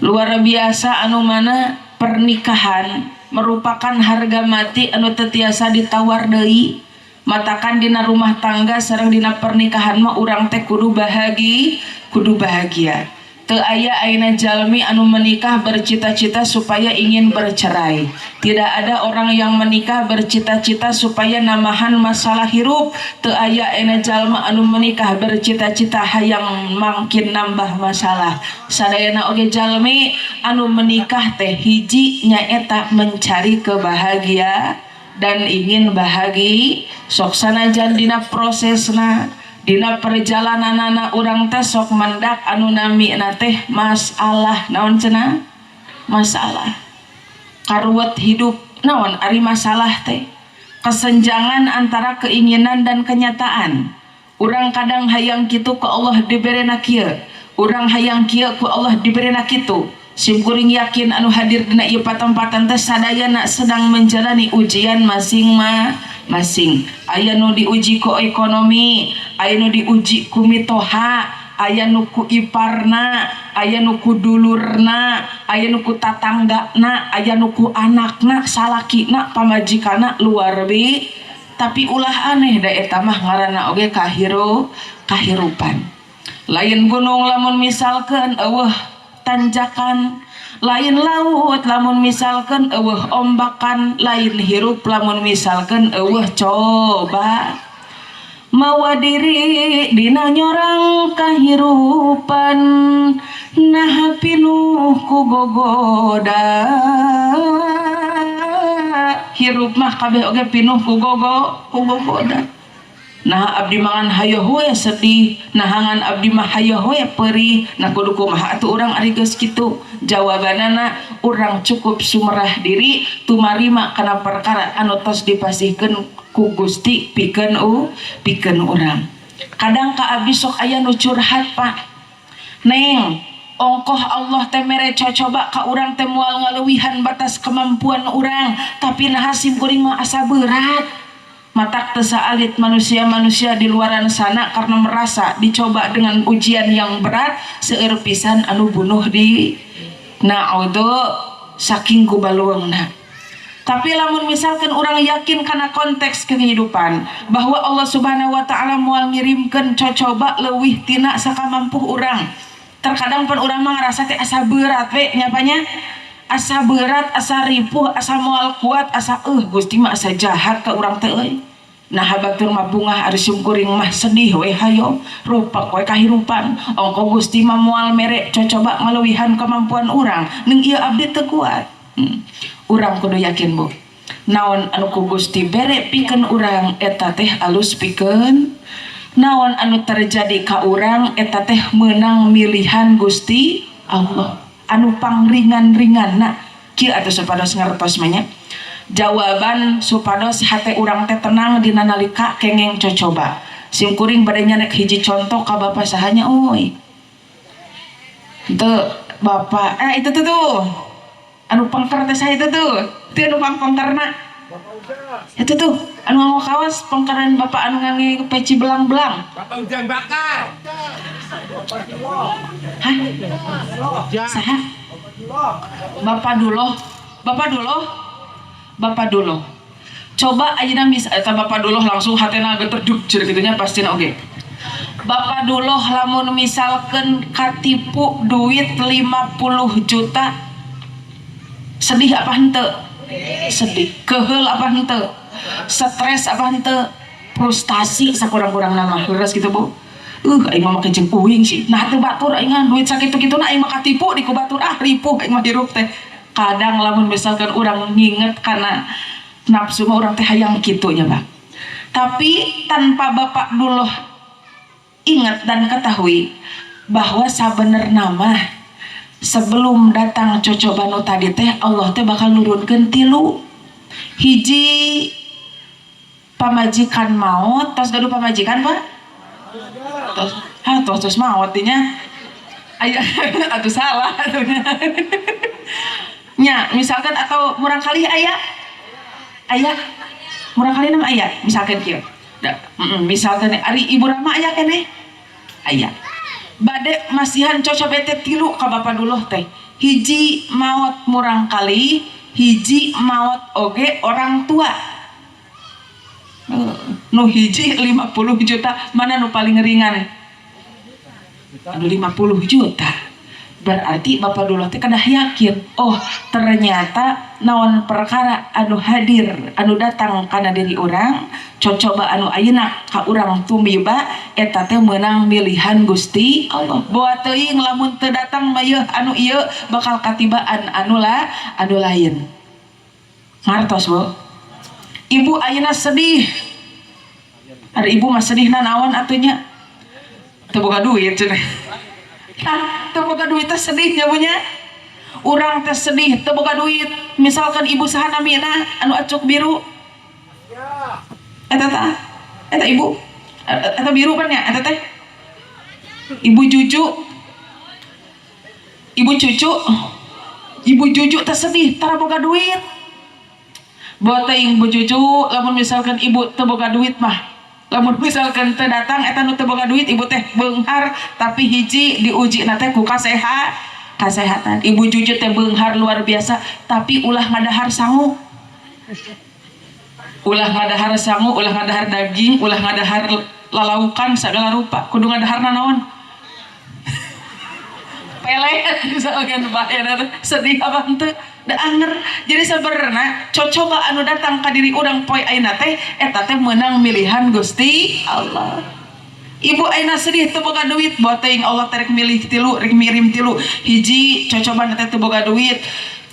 S1: luar biasa anu mana pernikahan merupakan harga mati anu teu tiasa ditawar deui. Matakan dina rumah tangga sareng dina pernikahan mah urang teh kudu bahagia. Teu aya ayeuna jalmi anu menikah bercita-cita supaya ingin bercerai. Tidak ada orang yang menikah bercita-cita supaya namahan masalah hirup. Teu aya ayeuna jalma anu menikah bercita-cita hayang mangkin nambah masalah. Sadayana oge jalmi anu menikah teh hiji nyaeta mencari kebahagiaan dan ingin bahagia. Sok sanajan dina prosesna dina perjalananana urang teh sok mendak anu namina teh masalah. Naon cenah? Masalah karuwet hidup. Naon ari masalah teh? Kesenjangan antara keinginan dan kenyataan. Urang kadang hayang kitu ku Allah diberena kieu, urang hayang kieu ku Allah diberena kitu. Simkuring yakin anu hadir dina ieu patempatan teh sadayana sedang menjalani ujian masing-masing. Aya nu diuji ku ekonomi, aya nu diuji ku mitoha, aya nu ku iparna, aya nu ku dulurna, aya nu ku tatanggana, aya nu ku anakna, salakina, pamajikana luar bi. Tapi ulah aneh da eta mah ngaranna oge kahirupan. Lain gunung lamun misalkeun eueuh tanjakan, lain laut lamun misalkan eueuh ombakan, lain hirup lamun misalkan eueuh coba. mawa diri dina nyorang kahirupan nah pinuh ku gogoda hirup mah kabeh oge pinuh ku gogoda nah abdi mangan hayo we sedih nahangan abdi mah hayo we perih nah kudu kumaha atuh urang ari geus kitu jawabanana urang cukup sumerah diri tumarima kana perkara anu tos dipasihkeun ku Gusti pikeun urang kadang ka abdi sok aya nu curhat Pak neng ongkoh Allah teh mere coba ka urang teh moal ngaleuwihan batas kemampuan urang tapi nah sim kuring mah asa berat matak tesaalit manusia-manusia di luaran sana karena merasa dicoba dengan ujian yang berat seueur pisan anu bunuh diri naudzu saking kubaluangna tapi lamun misalkan orang yakin karena konteks kehidupan bahwa Allah Subhanahu wa taala moal ngirimkeun coba leuwih tina sakamampuh urang terkadang pun urang mah ngarasa teh asa berat we nyapanya asa berat, asa ripuh, asa moal kuat, asa Gusti mah asa jahat ka urang teh euy. Nah batur mah bungah ari sungkuring mah sedih we hayo rupak we kahirupan. Ongko Gusti mah moal mere coba ngaleuwihan kemampuan urang, ning ieu abdi teu kuat. Urang kudu yakin Bu. Naon anu ku Gusti bere pikeun urang eta teh alus pikeun. Naon anu terjadi ka urang eta teh meunang milihan Gusti Allah. Anu pangringan-ringanna kieu atuh supados ngartos mah nya jawaban supados hate urang teh tenang dina nalika kengeng cocoba sim kuring bade nyanek hiji contoh ka Bapak sahanya euy teu Bapak itu tuh anu pangker teh saha itu tuh teu anu pangkerna itu tuh anu nganggo kaos pangkaran Bapak anu ngangge peci belang-belang
S2: Bapak Ujang Bakar
S1: hah? Saha? Bapak Duloh coba ayeuna eta Bapak Duloh langsung hatena geter duk ceuk kitu nya pastina oge Bapak Duloh lamun misalkeun katipu duit 50 juta sedih apa henteu? Sedih. Keheul apa henteu? Stres apa henteu? Frustasi sakurang-kurang nama leres gitu Bu. Aing mah make jeung uing sih. Nah teu batur aing duit sakitu-kituna aing mah katipu di ku batur ripuh aing mah hirup teh. Kadang lamun misalkan urang nginget kana nafsu mah urang teh hayang kitu nya Bang. Tapi tanpa Bapak Duloh ingat dan ketahui bahwa sabenerna mah sebelum datang cocoba nu tadi teh Allah teh bakal nurunkeun 3 hiji pamajikan maut tos gaduh pamajikan Pak tos maut nya aya atuh salah atuhnya nya misalkan atau murang kali aya murang kali nama aya misalkan kieu misalkan ari Ibu Rama aya keneh aya bade masihan cocok bete 3 ka Bapak Duloh teh hiji maut murang kali hiji maut oge orang tua nu hiji 50 juta mana nu paling ringan anu 50 juta berarti Bapak Duloh teh kedah yakin oh ternyata naon perkara anu hadir anu datang kana diri urang cocoba anu ayeuna ka urang tumiba eta teh meunang milihan Gusti Allah boa teuing lamun teu datang mah anu ieu bakal katibaan anu lain ngartos Bu Ibu ayeuna sedih ada ibu mah sedihna naon atunya teu boga duit cenah teu boga duit teh sedih nya punya urang teh sedih teu boga duit misalkan ibu saha namina anu acuk biru eta ibu eta biru kan nya eta teh ibu cucu teh sedih tara boga duit buat teuing ibu cucu lamun misalkan ibu teu boga duit mah lamun misalkan teu datang eta nu teu boga duit ibu teh beunghar tapi hiji diuji na teh ku kasehatan ibu cucu teh beunghar luar biasa tapi ulah ngadahar sangu ulah ngadahar daging ulah ngadahar lalaukan segala rupa kudu ngadaharna naon pelet misalkan baheuna sedih abang teu da anger. Jadi sabarna cocoba anu datang ka diri urang poe ayeuna teh eta teh meunang milihan Gusti Allah. Ibu ayeuna sedih teu boga duit, bawa teuing Allah terek milih tilu, rek mirim tilu. Hiji cocoban teh teu boga duit,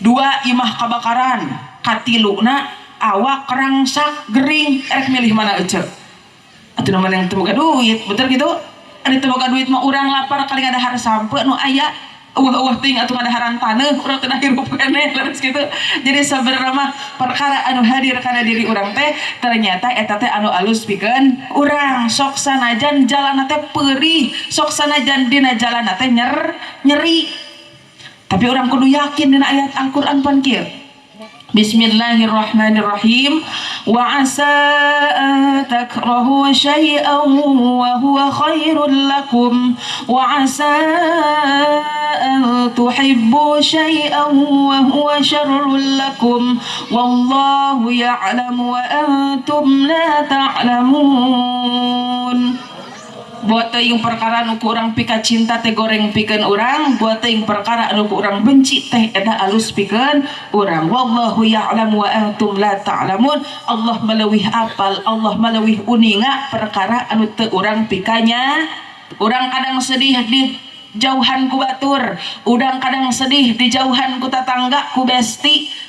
S1: dua imah kabakaran, katiluna awak kerangsak gering, rek milih mana ece. Atuh mana yang teu boga duit, betul gitu? Anu teu boga duit mah urang lapar kali ngadahar sampe nu aya eueuh teuing atuh ngadaharan taneuh urang teu hirup keneh leres kitu. Jadi sabenerna mah perkara anu hadir kana diri urang teh ternyata eta teh anu alus pikeun urang. Sok sanajan jalanna teh peurih, sok sanajan dina jalanna teh nyeri. Tapi urang kudu yakin dina ayat Al-Qur'an pan kieu. Bismillahirrahmanirrahim. Wa asa takrahu syai'an wa huwa khairul lakum wa asa tuhibbu syai'an wa huwa syarrul lakum wallahu ya'lamu wa antum la ta'lamun. Buat teuing perkara anu ku urang pika cinta teh goreng pikeun urang, buat teuing perkara anu ku urang benci teh eta alus pikeun urang. Wallahu ya'lamu wa antum la ta'lamun. Allah maleuwih apal, Allah maleuwih uninga perkara anu teu urang pikanya. Urang kadang sedih di jauhan ku batur, urang kadang sedih di jauhan ku tatangga ku besti.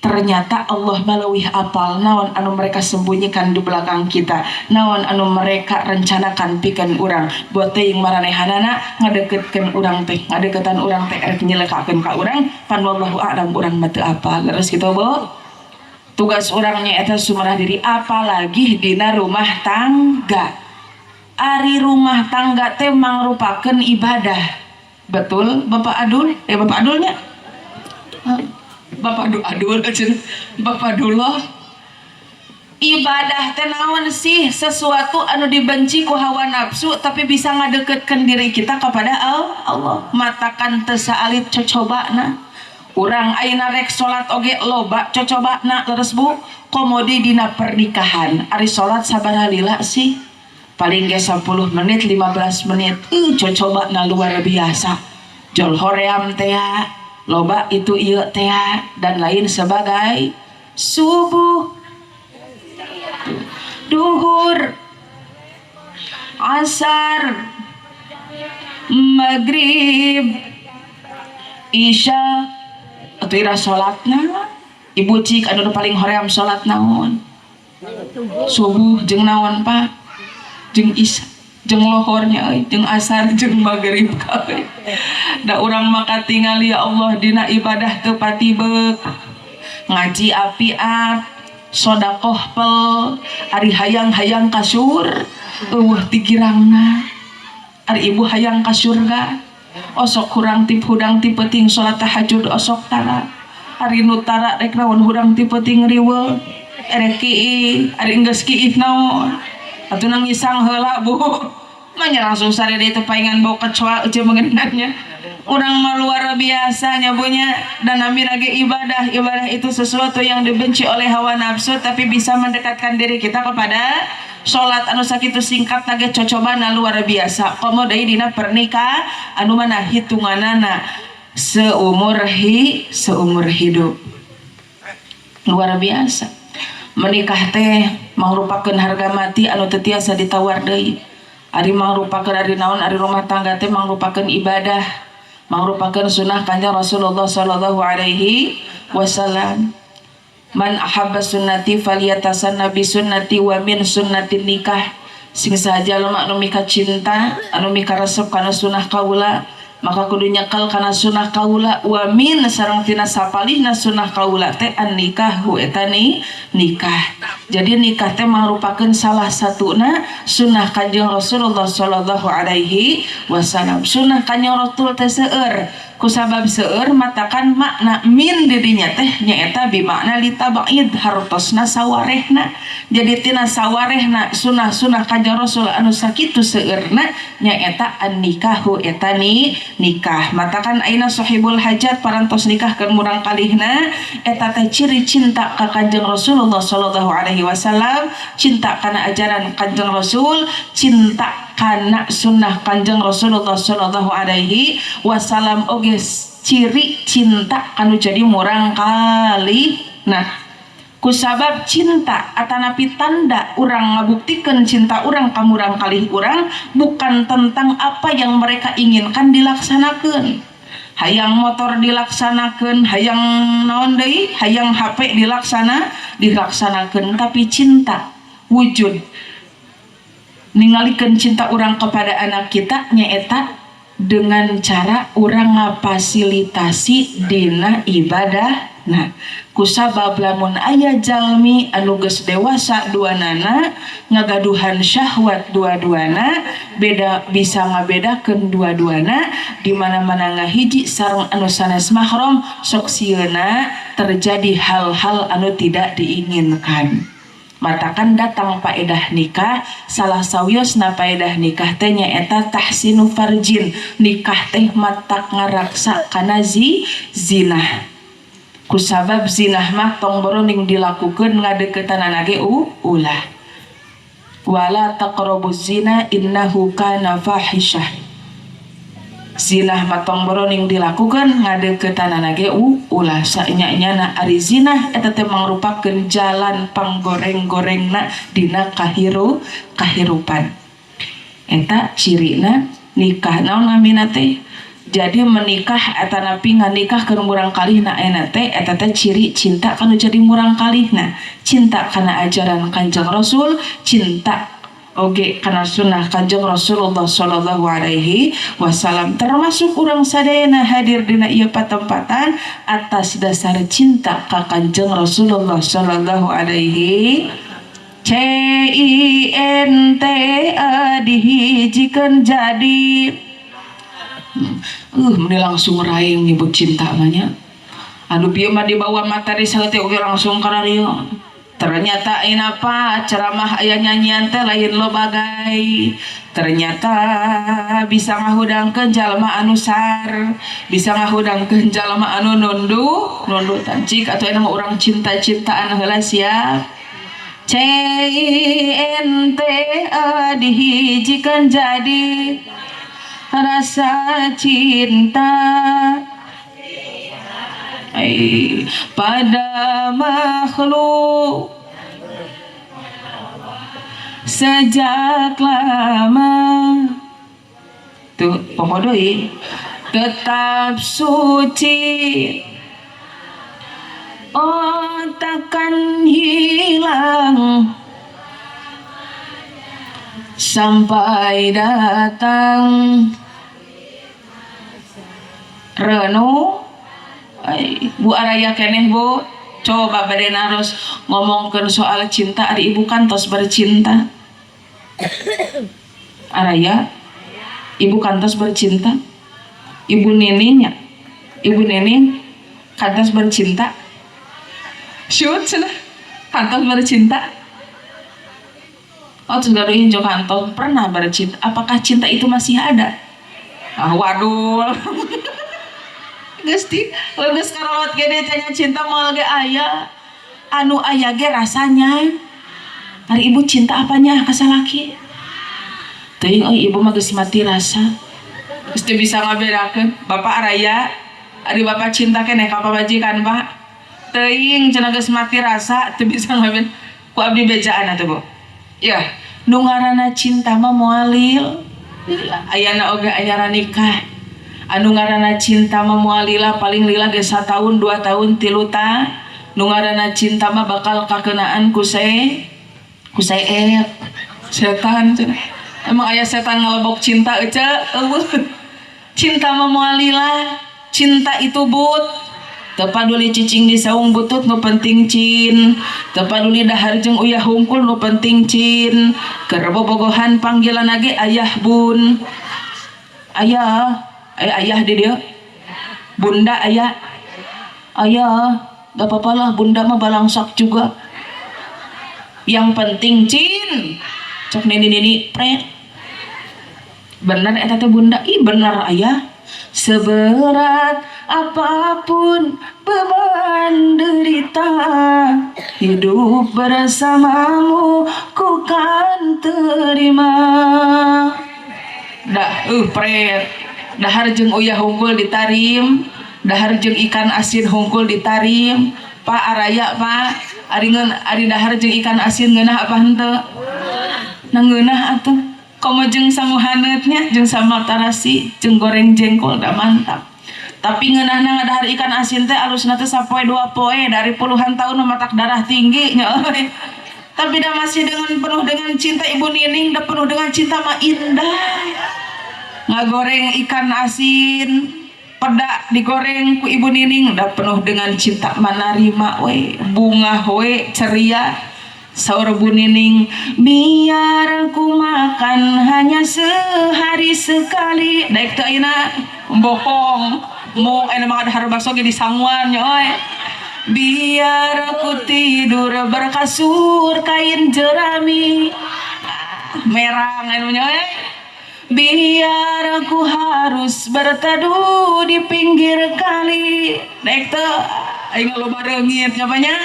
S1: Ternyata Allah maleuwih apal naon anu mereka sembunyikan di belakang kita, naon anu mereka rencanakan pikeun urang. Buat teuing maranehanana ngadeukeutkeun urang teh, ngadeuketan urang teh rek nyelekakeun ka urang, pan wallahu a'lam urang mah teu apal. Leres kitu Bo. Tugas urang nya eta sumerah diri apalagi dina rumah tangga. Ari rumah tangga teh mangrupakeun ibadah. Betul Bapak Adul? Bapak Adulnya? Bapak Adul aja, Bapak Dullah. Ibadah teh naon sih? Sesuatu anu dibenci ku hawa nafsu tapi bisa ngadeukeutkeun diri kita kepada Allah. Matakan teu saalit cocobana. Urang ayeuna rek salat oge loba cocobana leres Bu. Komodi dina pernikahan. Ari salat sabaraha lila sih? Paling ge 10 menit 15 menit. Cocobana luar biasa. Jol hoream teh loba itu ieu teh dan lain sebagai subuh, duhur, asar, maghrib, isya atuh ira salatna. Ibu cik anu paling hoream salat naon? Subuh jeung naon Pak? Jeung isya jeung lohornya jeung asar jeung maghrib kabeh. Da urang maka tinggal ya Allah dina ibadah teu pati beuk. Ngaji apiat, sedekah pel, ari hayang-hayang ka eueuh ti girangna. Ari ibu hayang ka surga, osok kurang tip hudang ti peuting salat tahajud osok tara. Ari nu tara rek naon hudang ti peuting riweuh. Erek kieu, ari geus kieu naon? Atuh nangisang heula Bu. Manya langsung sare deui teh paingan bau kecoa eueuh mengenannya. Urang mah luar biasanya punya dan nami lagi ibadah. Ibadah itu sesuatu yang dibenci oleh hawa nafsu tapi bisa mendekatkan diri kita kepada salat anu sakitu singkat lagi cocobana luar biasa. Komo deui dina pernikah anu mana hitunganana seumur hidup. Luar biasa. Menikah teh mangrupakeun harga mati anu teu tiasa ditawar deui. Ari mangrupakeun ari naon ari rumah tangga teh mangrupakeun ibadah, mangrupakeun sunnah Kanjeng Rasulullah sallallahu alaihi wasallam. Man ahabba sunnati falyatasanna bi sunnati wa min sunnatin nikah. Sing saja lemah anu mika cinta, anu mika resep kana sunnah kaula, maka kudu nyekel kana sunnah kaula wa min sareng tina sapalihna sunnah kaula teh an nikahu eta nikah. Jadi nikah teh mangrupakeun salah satuna sunnah Kanjeng Rasulullah sallallahu alaihi wasallam. Sunnah Kanjeng Rasul teh seueur, kusabab seueur matakan makna min dirinya teh nyaeta bi makna litabaid hartosna sawarehna. Jadi tina sawarehna sunnah-sunnah Kanjeng Rasul anu sakitu seueurna nyaeta an nikahu eta nikah. Matakan aina sahibul hajat parantos nikah keur murang kalihna eta teh ciri cinta ka Kanjeng Rasulullah sallallahu alaihi wasallam, cinta kana ajaran Kanjeng Rasul, cinta kana sunnah Kanjeng Rasulullah sallallahu alaihi wasallam oge ciri cinta kanu jadi murang kali. Nah kusabab cinta atanapi tanda orang ngabuktikeun cinta orang ka murang kalih urang bukan tentang apa yang mereka inginkan dilaksanakeun. Hayang motor dilaksanakeun, hayang naon deui, hayang HP dilaksanakeun, tapi cinta wujud ningalikeun cinta orang kepada anak kita nyaeta dengan cara orang ngafasilitasi dina ibadah. Nah kusabab lamun aya jalmi anu geus dewasa duanana ngagaduhan syahwat dua-duana beda bisa ngabedakeun dua-duana di mana-mana ngahiji sareng anu sanes mahram sok sieuna terjadi hal-hal anu tidak diinginkan. Matakan datang paedah nikah, salah sawiosna paedah nikah teh nyaeta tahsinu farjin, nikah teh matak ngaraksa kana zina. Kusabab zinah mah tong boroning dilakukeun ngadeuketanana ge ulah. Wala taqrabuz zina innahu kana fahisyah. Zinah mah tong boroning dilakukeun ngadeuketanana ge ulah. Saenya-nyana ari zinah eta teh mangrupakeun jalan panggoreng-gorengna dina kahirupan. Eta cirina nikah naon namina teh. Jadi menikah atanapi nganikah ke murang kalihna eta teh ciri cinta kanu jadi murang kalihna. Cinta kana ajaran Kanjeng Rasul, cinta oge kana sunnah Kanjeng Rasulullah sallallahu alaihi wasallam. Termasuk urang sadayana hadir dina ieu patempatan atas dasar cinta ka Kanjeng Rasulullah sallallahu alaihi dihijikeun jadi meni langsung raing nyebut cinta manya anu bieu mah dibawa materi salate oge langsung kararieu. Ternyata ayeuna apa ceramah aya nyanyian teh lain lo bagai. Ternyata bisa ngahudangkeun jalma anu sar, bisa ngahudangkeun jalma anu nundu tancik atau anu urang cinta-cintaan heula siap. Dihijikeun jadi rasa cinta pada makhluk sejak lama tuh pokok doi tetap suci takkan hilang sampai datang Renu. Bu araya keneh bu coba bade naros ngomongkeun soal cinta ari ibu kantos bercinta araya ibu kantos bercinta ibu nining kantos bercinta shoot cenah kantos bercinta terus gaduhin jo kantos pernah bercinta. Apakah cinta itu masih ada? Waduh Gusti, leungeus karawat gede tanya cinta moal ge aya. Anu aya ge rasanya. Ari ibu cinta apanya ka salaki? Teuing euy ibu mah geus mati rasa. Geus teu bisa ngabedakeun. Bapak araya, ari bapak cinta keneh ka pabajikan, Pak. Teuing cenah geus mati rasa teu bisa ngabedakeun. Ku abdi bejaan atuh, Bu. Ya, nu ngaranna cinta mah moal lil. Ayana oge anyara nikah. Anu ngaranna cinta mah moal lila paling lila ge 1 tahun 2 tahun 3 tahun. Nu ngaranna cinta mah bakal kakenaan ku setan cenah. Emang aya setan ngalebok cinta eueuh. Cinta mah moal lila. Cinta itu but teu paduli cicing di saung butut nu penting cin, teu paduli dahar jeung uyah hungkul nu penting cin. Keur bobogohan panggilanna ge ayah bun. Ayah di dia, bunda ayah, gak apa-apa lah bunda mah balangsak juga. Yang penting cin, cok nini pret. Bener eta teh bunda, bener ayah. Seberat apapun beban derita, hidup bersamamu ku kan terima. pret dahar jeung uyah hungkul ditarim, dahar jeung ikan asin hungkul ditarim. Pak araya Pak, ari dahar jeung ikan asin ngeunah apa henteu? Ngeunah atuh. Komo jeung sanguhaneutnya jeung sambal tarasi jeung goreng jengkol da mantap. Tapi ngeunahna ngadahar ikan asin teh alusna teh sapoe dua poe dari puluhan tahun matak darah tinggi nya euy. Tapi dah masih dengan penuh dengan cinta Ibu Nining, dah penuh dengan cinta mah indah. Ngagoreng ikan asin pedak digoreng ku Ibu Nining dah penuh dengan cinta manarima we bunga we ceria. Saur Bu Nining, biar ku makan hanya sehari sekali. Daek teu ayeuna bohong mau ena mah dahar bakso ge disangwan nya we. Biar aku tidur berkasur kain jerami merang anu nya we. Biar aku harus berteduh di pinggir kali. Daek teu aing loba reungit nya nya.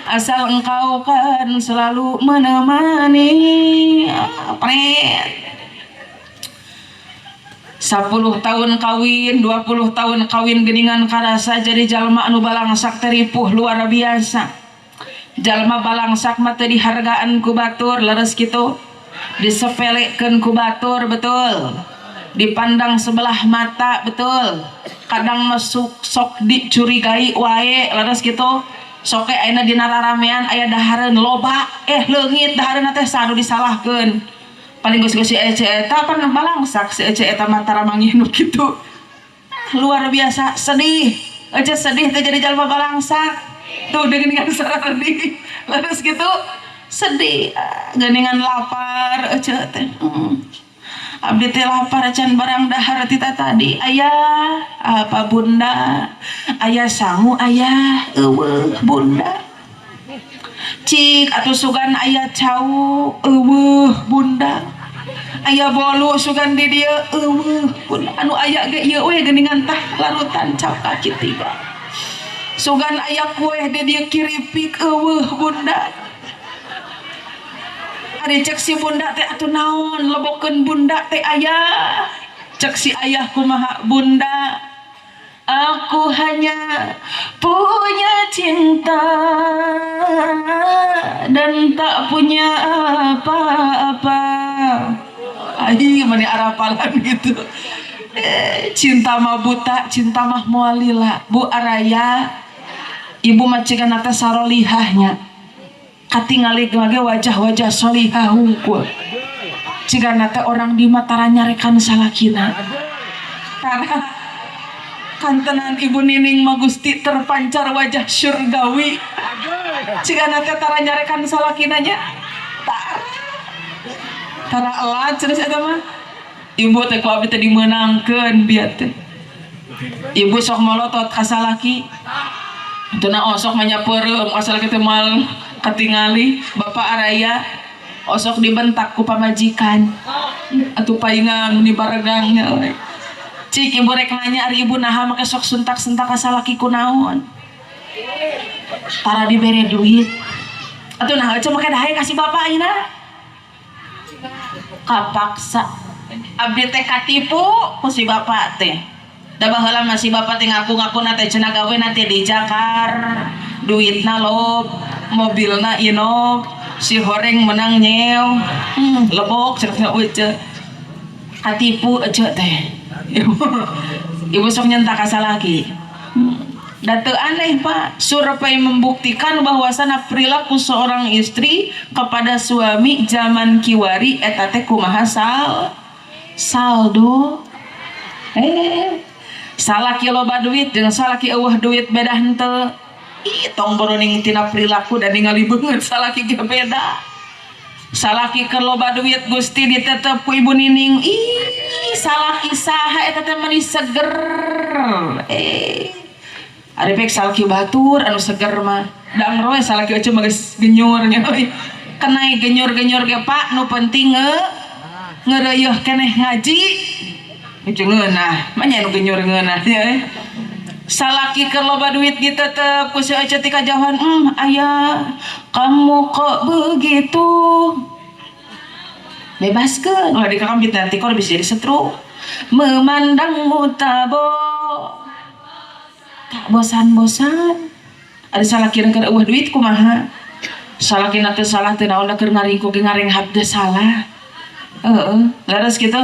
S1: Asal engkau kan selalu menemani. Pret 10 tahun kawin, 20 tahun kawin geningan karasa jadi jalma anu balangsak teripuh luar biasa. Jalma balangsak mah teu dihargaan ku batur leres kitu. Disepelekeun ku batur betul. Dipandang sebelah mata betul. Kadang masuk sok dicurigai wae leres kitu. Soke ayeuna dina raramean aya dahareun loba leungit dahareunna teh sanu disalahkeun. Paling geus si Ece eta pan balangsak si Ece eta mah tara manggih nu kitu. Luar biasa sedih. Ece sedih teh jadi jalma balangsak. Tuh dengan sedih. Laras gitu sedih. Geuningan lapar Ece teh. Abdi teh lapar can barang dahar tita tadi. Ayah, apa Bunda? Ayah sangu ayah, eueuh Bunda. Cik atuh sugan ayah cau, eueuh Bunda. Ayah bolu sugan di dieu, eueuh Bunda. Anu aya ge ieu we geuningan tah larutan cap kaki tiba. Sugan ayah kue di dieu kiripik, eueuh Bunda. Ari cek si Bunda teh atuh naon lebokeun Bunda teh ayah. Cek si ayah kumaha Bunda. Aku hanya punya cinta dan tak punya apa-apa. Aing mani arapalan gitu. Cinta mah buta, cinta mah moal lila. Bu Araya, ibu majikan teh sarolihahnya. Katingali ge wajah-wajah solihah hungkul. Cigana teh orang di mata nyarekan salakina. Karena kantenan Ibu Nining mah Gusti terpancar wajah surgawi. Cigana teh tara nyarekan salakinanya. Tara elat cenah eta mah. Ibu teh ku abdi teh dimeunangkeun bieu teh. Ibu sok molotot ka salaki. Tuna osok manyapeureum asal kitu mal katingali Bapak Araya osok dibentak ku pamajikan atuh paingan di baregang we. Cik ibu rek nanya ari ibu naha make sok suntak-suntak ka salaki kunaon. Tara dibere duit. Atuh nah aja make dahaye kasih bapak ayeuna. Kapaksa. Abdi teh katipu ku si bapak teh. Da baheula masih bapak teh ngaku-ngakuna teh cenah gawena teh di Jakar. Duitna lob, mobilna inov, si horeng menang nyeo. Lebok cenah we ce. Katipu ece teh. Ibu sok nyentak asa lagi. Da teu aneh Pak, survei membuktikan bahwasana perilaku seorang istri kepada suami zaman kiwari eta teh kumaha saldo. Salaki loba duit jeung salaki eueuh duit beda henteu. Ih tong boroning tina perilaku dan ningali beungeut salaki ge beda. Salaki keur loba duit Gusti ditetep ku Ibu Nining. Ih salaki saha eta teh meuni seger. Ari pek salaki batur anu seger mah. Da roe salaki eueuh mah geus genyur nya euy. Kenai genyur-genyur ge Pak nu penting ngeureuyeuh keneh ngaji. Itu ngeunah, mah nya nu genyur ngeunah ya. Salaki keur loba duit ditetep ku si Ece ti kajauhan, ayah kamu kok begitu. bebaskan ulah dikakambit nanti kalau bisa jadi setru memandangmu tak bosan-bosan ada salah kira ke duit kumaha salah kira teu salah teu naon keur ngaringkuk ngaring habda salah laras gitu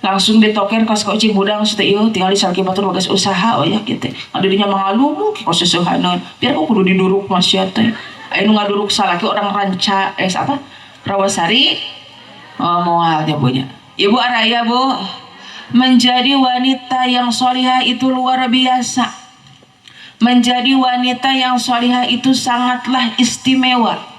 S1: langsung ditoker kos kau cibudang sudah iyo tinggal di salki batur bagas usaha oh ya gitu adanya mengalumu kos sesuhanan biar kau kudu diduruk masya teh ayo ngaduruk salah ki orang ranca apa Rawasari moal dia punya ibu araya bu menjadi wanita yang solihah itu luar biasa menjadi wanita yang solihah itu sangatlah istimewa.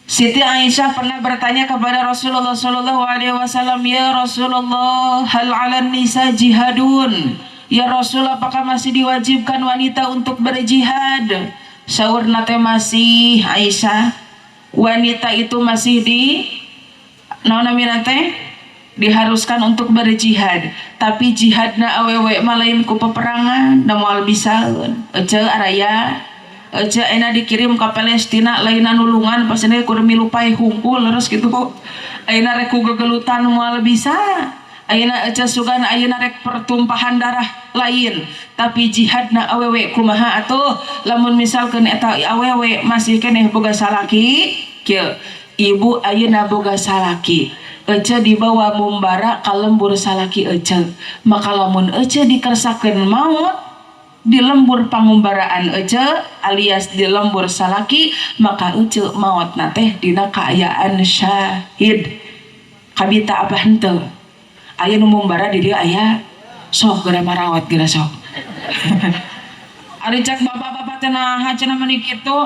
S1: Siti Aisyah pernah bertanya kepada Rasulullah Sallallahu Alaihi Wasallam, ya Rasulullah, hal 'alan nisa jihadun? Ya Rasul, apakah masih diwajibkan wanita untuk berjihad? Saurna teh masih Aisyah, wanita itu masih diharuskan untuk berjihad. Tapi jihadna awewe malain ku peperangan, da moal bisaeun. Ece araya aja enak dikirim ke Palestina lainnya nulungan pas ini kudu milupai humpul terus gitu ayeuna rek gegelutan moal bisa ayeuna aja sugan ayeuna rek pertumpahan darah lain tapi jihadna awewe kumaha atuh lamun misalkeun eta awewe masih keneh boga salaki kieu ibu ayeuna boga salaki aja dibawa mumbara ka lembur salaki aja maka lamun aja dikersakeun maut di lembur pangumbaraan aja alias di lembur salaki maka uce maut nateh dina kaayaan syahid kabita apa henteu aya nu mumbara di dieu aya sok geura marawat geura sok ari cek bapak-bapak teh naha cenah mani kitu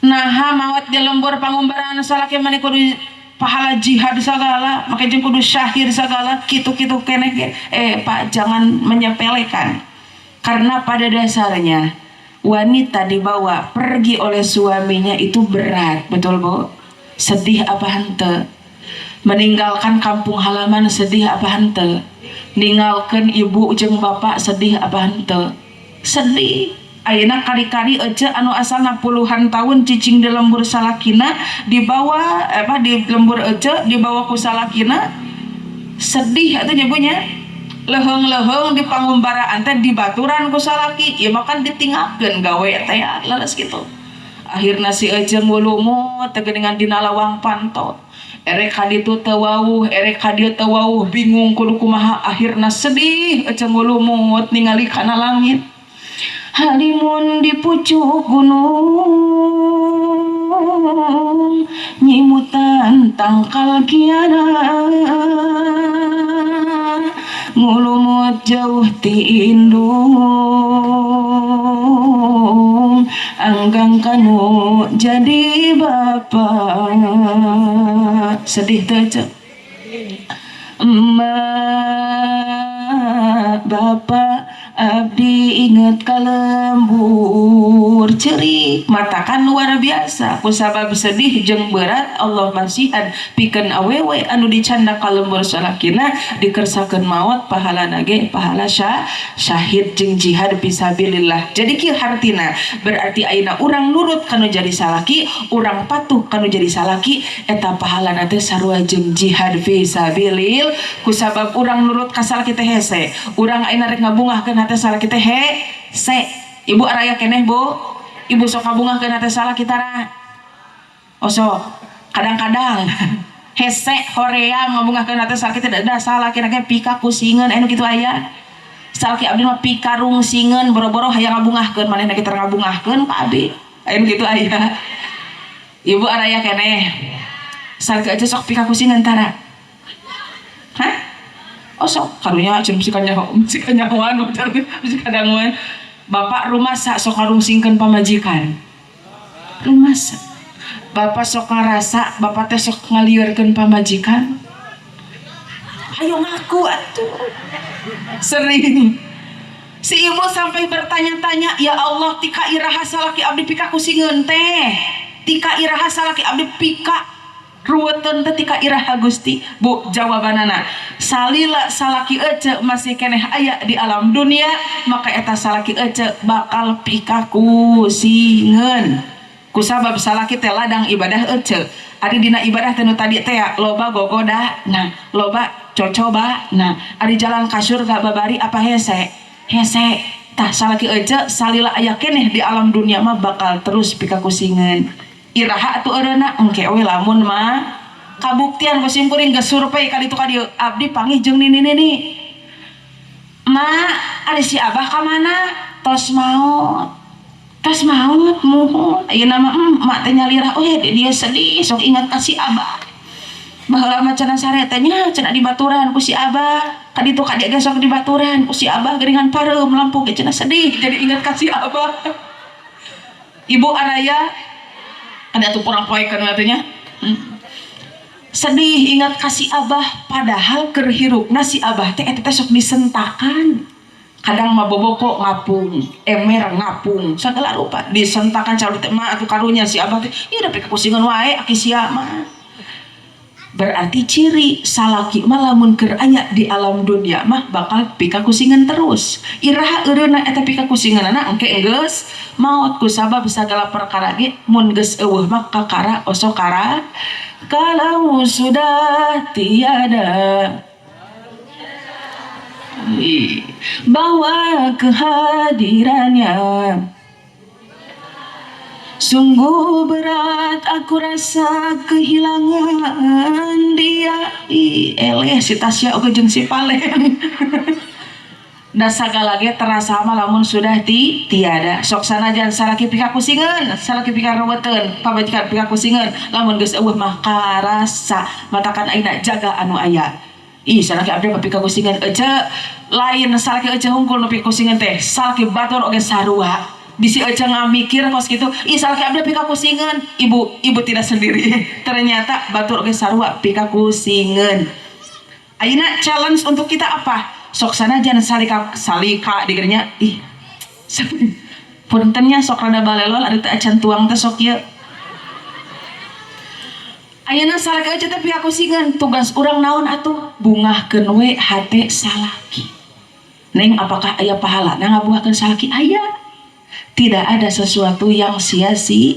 S1: naha maot di lembur pangumbaraan salaki mani kudu pahala jihad segala maka jeung kudu syahid segala kitu-kitu keneh Pak jangan menyepelekan. Karena pada dasarnya wanita dibawa pergi oleh suaminya itu berat, betul bu? Sedih apa hente? Meninggalkan kampung halaman sedih apa hente? Ninggalkan ibu jeung bapak sedih apa hente? Sedih. Ayeuna kali-kali aja anu asalna puluhan tahun cicing di lembur salakina dibawa di lembur aja dibawa ku salakina sedih atuh nyabunya. Leheng-leheng di pangumbaraan teh dibaturan ku salaki ieu makan ditinggalkeun gawe teh leres gitu akhirna si ejeung ngulumut teh geuningan dina lawang pantot erek ka ditu teu wawuh erek ka dieu teu wawuh bingung kudu kumaha akhirna sedih ejeung ngulumut ningali kana langit halimun di pucuk gunung nyimutan tangkal kiana ngulumut jauh ti indung anggang kanu jadi bapak sedih teh emak bapak abdi inget kalembur cerik matakan luar biasa kusabab sedih jeung berat Allah masihan pikeun awewe anu dicanda kalembur salakina dikersakeun maot pahalana ge pahala syahid jeung jihad fisabilillah jadi kieu hartina berarti ayeuna urang nurut kanu jadi salaki urang patuh kanu jadi salaki eta pahalana teh sarua jeung jihad fisabilillah kusabab urang nurut ka salaki teh hese urang ayeuna rek ngabungahkeun hate salah kita hese ibu araya keneh bu ibu sok ngabungahkeun hate salah kita ra osok kadang-kadang hese hoream ngabungahkeun hate salah kita da salah kira pika kusingeun anu kitu aya salah ki abdi mah pika rungsingeun boro-boro hayang ngabungahkeun manehna kita ngabungahkeun ka abdi anu kitu aya ibu araya keneh salah ki aja sok pika kusingeun tara hah sok karunya cenah mesti kanyahoan mesti kadanguan bapak rumasa sok ngarungsingkeun pamajikan rumasa bapak sok ngarasa bapak teh sok ngalieureun pamajikan ayo ngaku atuh sering si ibu sampai bertanya-tanya ya Allah tika iraha salaki abdi pika kusingeun teh tika iraha salaki abdi pika ruweteun teh tika iraha Gusti bu jawabanana salila salaki ece masih keneh aya di alam dunia maka eta salaki ece bakal pika kusingeun kusabab salaki teh ladang ibadah ece ari dina ibadah teh nu tadi teh loba gogoda nah loba cocoba nah ari jalan ka surga babari apa hese tah salaki ece salila aya keneh di alam dunia mah bakal terus pikakusingan iraha atuh eureuna engke we lamun mah kabuktian kusim kuring geus survei ka ditu ka dieu abdi panggih jeung nini ma ari si abah ka mana tos maot muhun ayeuna mah mak teh nyalirah dia sedih sok ingat ka si abah baheula mah cenah sare teh nya cenah dibaturan ku si abah ka ditu ka dieu sok dibaturan ku si abah geuningan pareum lampu ge cenah sedih jadi ingat ka si abah ibu araya ada tuh purang poekeun teh nya sedih ingat kasih abah padahal keur hirupna si abah teh eta sok disentakan kadang mah boboko ngapung emer ngapung sagala rupa disentakan calon teh mah atuh karunya si abah teh ieu da pikakusingan wae aki sia mah berarti ciri salaki mah lamun keur aya di alam dunia mah bakal pikakusingan terus iraha eureuna eta pikakusinganna engke geus maot kusabab sagala perkara ge mun geus eueuh mah kakara osokara kalau sudah tiada bawa kehadirannya sungguh berat aku rasa kehilangan dia eleh si Tasya oge jeung si Palen da sagala ge terasa mah lamun sudah tiada sok sanajan salaki pikakusingan salaki pikareuweteun pabajikan pikakusingan lamun geus eueuh mah karasa matakan aina jaga anu aya salaki abdi mah pikakusingan ece lain salaki ece hungkul nu pikakusingan teh salaki batur oge sarua bisi ece ngamikir kos kitu salaki abdi pikakusingan ibu tidak sendiri ternyata batur oge sarua pikakusingan ayeuna challenge untuk kita apa sok sanajan salika digerinya puntennya sok rada balelol ari teh acan tuang teh sok ieu ayeuna salaki aja teh pikakusingan tugas urang naon atuh bungahkeun we hate salaki neng apakah aya pahala na ngabungahkeun salaki aya tidak ada sesuatu yang sia-sia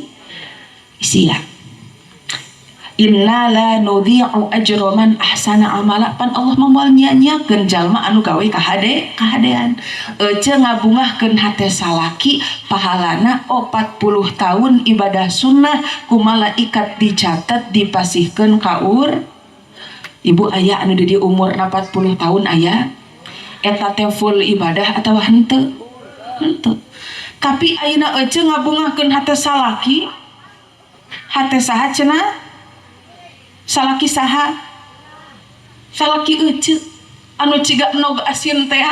S1: Inna la nudhi'u ajra man ahsana amala pan Allah moal nyanyiakeun jalma anu gawe kahadean ece ngabungahkeun hate salaki pahalana 40 tahun ibadah sunnah ku malaikat dicatat dipasihkeun ka ibu aya anu di umurna 40 tahun aya eta teh full ibadah atawa henteu tapi ayeuna ece ngabungahkeun hate salaki hate saha cenah salaki saha salaki ece anu ciga nog asin teh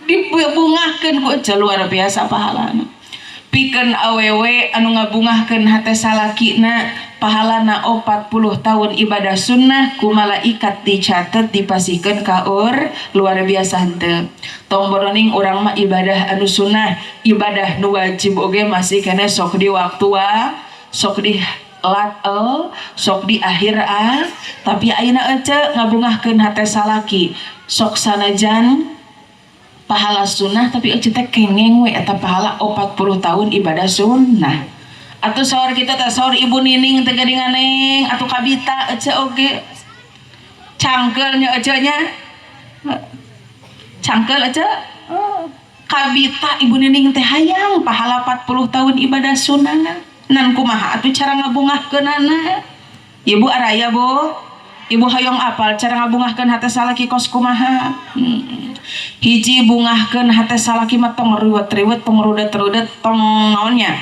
S1: dibungahkeun ku ece luar biasa pahalana pikeun awewe anu ngabungahkeun hate salakina pahalana 40 tahun ibadah sunnah ku malaikat dicatet dipasihkeun ka luar biasa henteu tong boroning urang mah ibadah anu sunnah ibadah nu wajib oge masih keneh sok di waktu sok di sok di akhir tapi ayeuna ece ngabungahkeun hate salaki sok sanajan pahala sunnah tapi ece teh kengeng we eta pahala 40 tahun ibadah sunnah atuh saur kita teh saur ibu nining teh geuningan neng atuh kabita ece oge cangkeul nya ece nya cangkeul ece kabita ibu nining teh hayang pahala 40 tahun ibadah sunnah nan kumaha atuh cara ngabungahkeunana ibu araya bu ibu hoyong apal cara ngabungahkeun hate salaki kos kumaha hiji bungahkeun hate salaki mah tong riwet-riwet tong rudet-rudet tong naonnya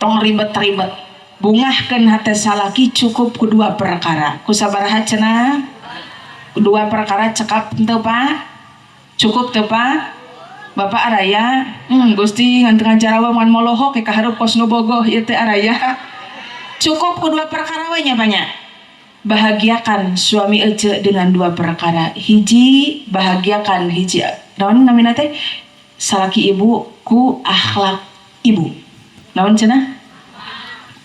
S1: tong ribet-ribet bungahkeun hate salaki cukup ku dua perkara ku sabaraha cenah dua perkara cekap teu Pak cukup teu Pak Bapak araya Gusti ngan tengah jarawa ngan molohok ka harup kos nu bogoh ieu teh araya cukup ku dua perkara we nya banyak bahagiakan suami ece dengan dua perkara hiji bahagiakan hiji naon namina teh salaki ibu ku akhlak ibu naon cenah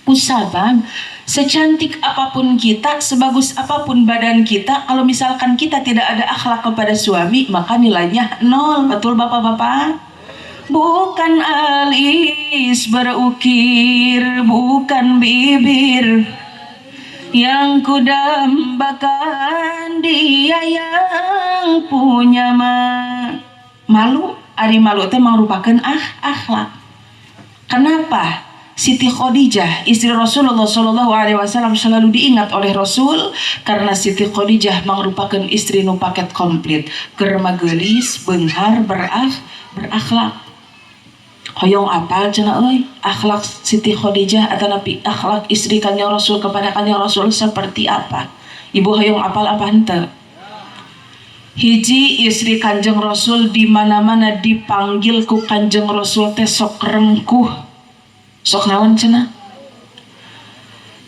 S1: ku sabab secantik apapun kita sebagus apapun badan kita kalau misalkan kita tidak ada akhlak kepada suami maka nilainya nol betul bapak-bapak bukan alis berukir, bukan bibir yang kudambakan, dia yang punya malu. Ari malu teh merupakan akhlak. Kenapa Siti Khadijah istri Rasulullah Shallallahu Alaihi Wasallam selalu diingat oleh Rasul? Karena Siti Khadijah merupakan istri nu paket komplit, germagelis, benghar, berakhlak. Hoyong apal cenah euy akhlak Siti Khadijah atau nabi akhlak istri Kanjeng Rasul kepada Kanjeng Rasul seperti apa? Ibu hoyong apal apa henteu? Hiji, istri Kanjeng Rasul di mana-mana dipanggil ku Kanjeng Rasul teh sok rengkuh. Sok naon cenah?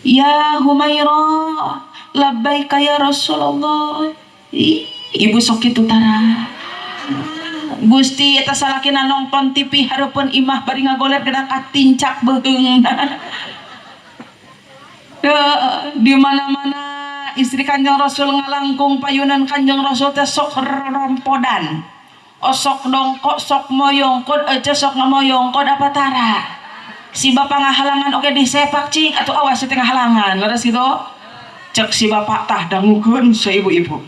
S1: Ya Humairah, labbaika ya Rasulullah. Ibu sok kitu tara. Gusti eta salakina nongton TV hareupeun imah bari ngagoler gedak katincak beungeungna. Di mana-mana istri Kanjeng Rasul ngalangkung payunan Kanjeng Rasul teh sok rompodan, sok dongkok, sok moyongkod, aja sok ngamoyongkod apa tara. Si bapak ngahalangan oke disepak cing atau awas si tengah halangan leres gitu. Cek si bapak tah dangukeun seibu-ibu.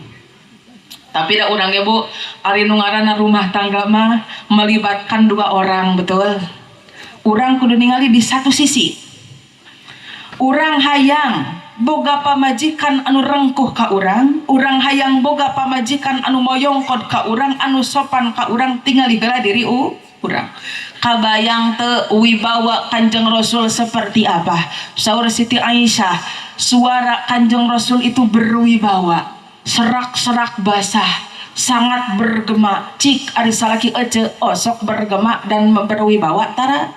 S1: Tapi da urang ibu ari nu ngaranna rumah tangga mah melibatkan dua orang, betul. Urang kudu ningali di satu sisi. Urang hayang boga pamajikan anu rengkuh ka urang hayang boga pamajikan anu moyongkod ka urang, anu sopan ka urang, tingali heula diri urang. Kabayang teu wibawa Kanjeng Rasul seperti apa? Saur Siti Aisyah, suara Kanjeng Rasul itu berwibawa, serak-serak basah, sangat bergema. Cik ari salaki ece osok bergema dan berwibawa tara.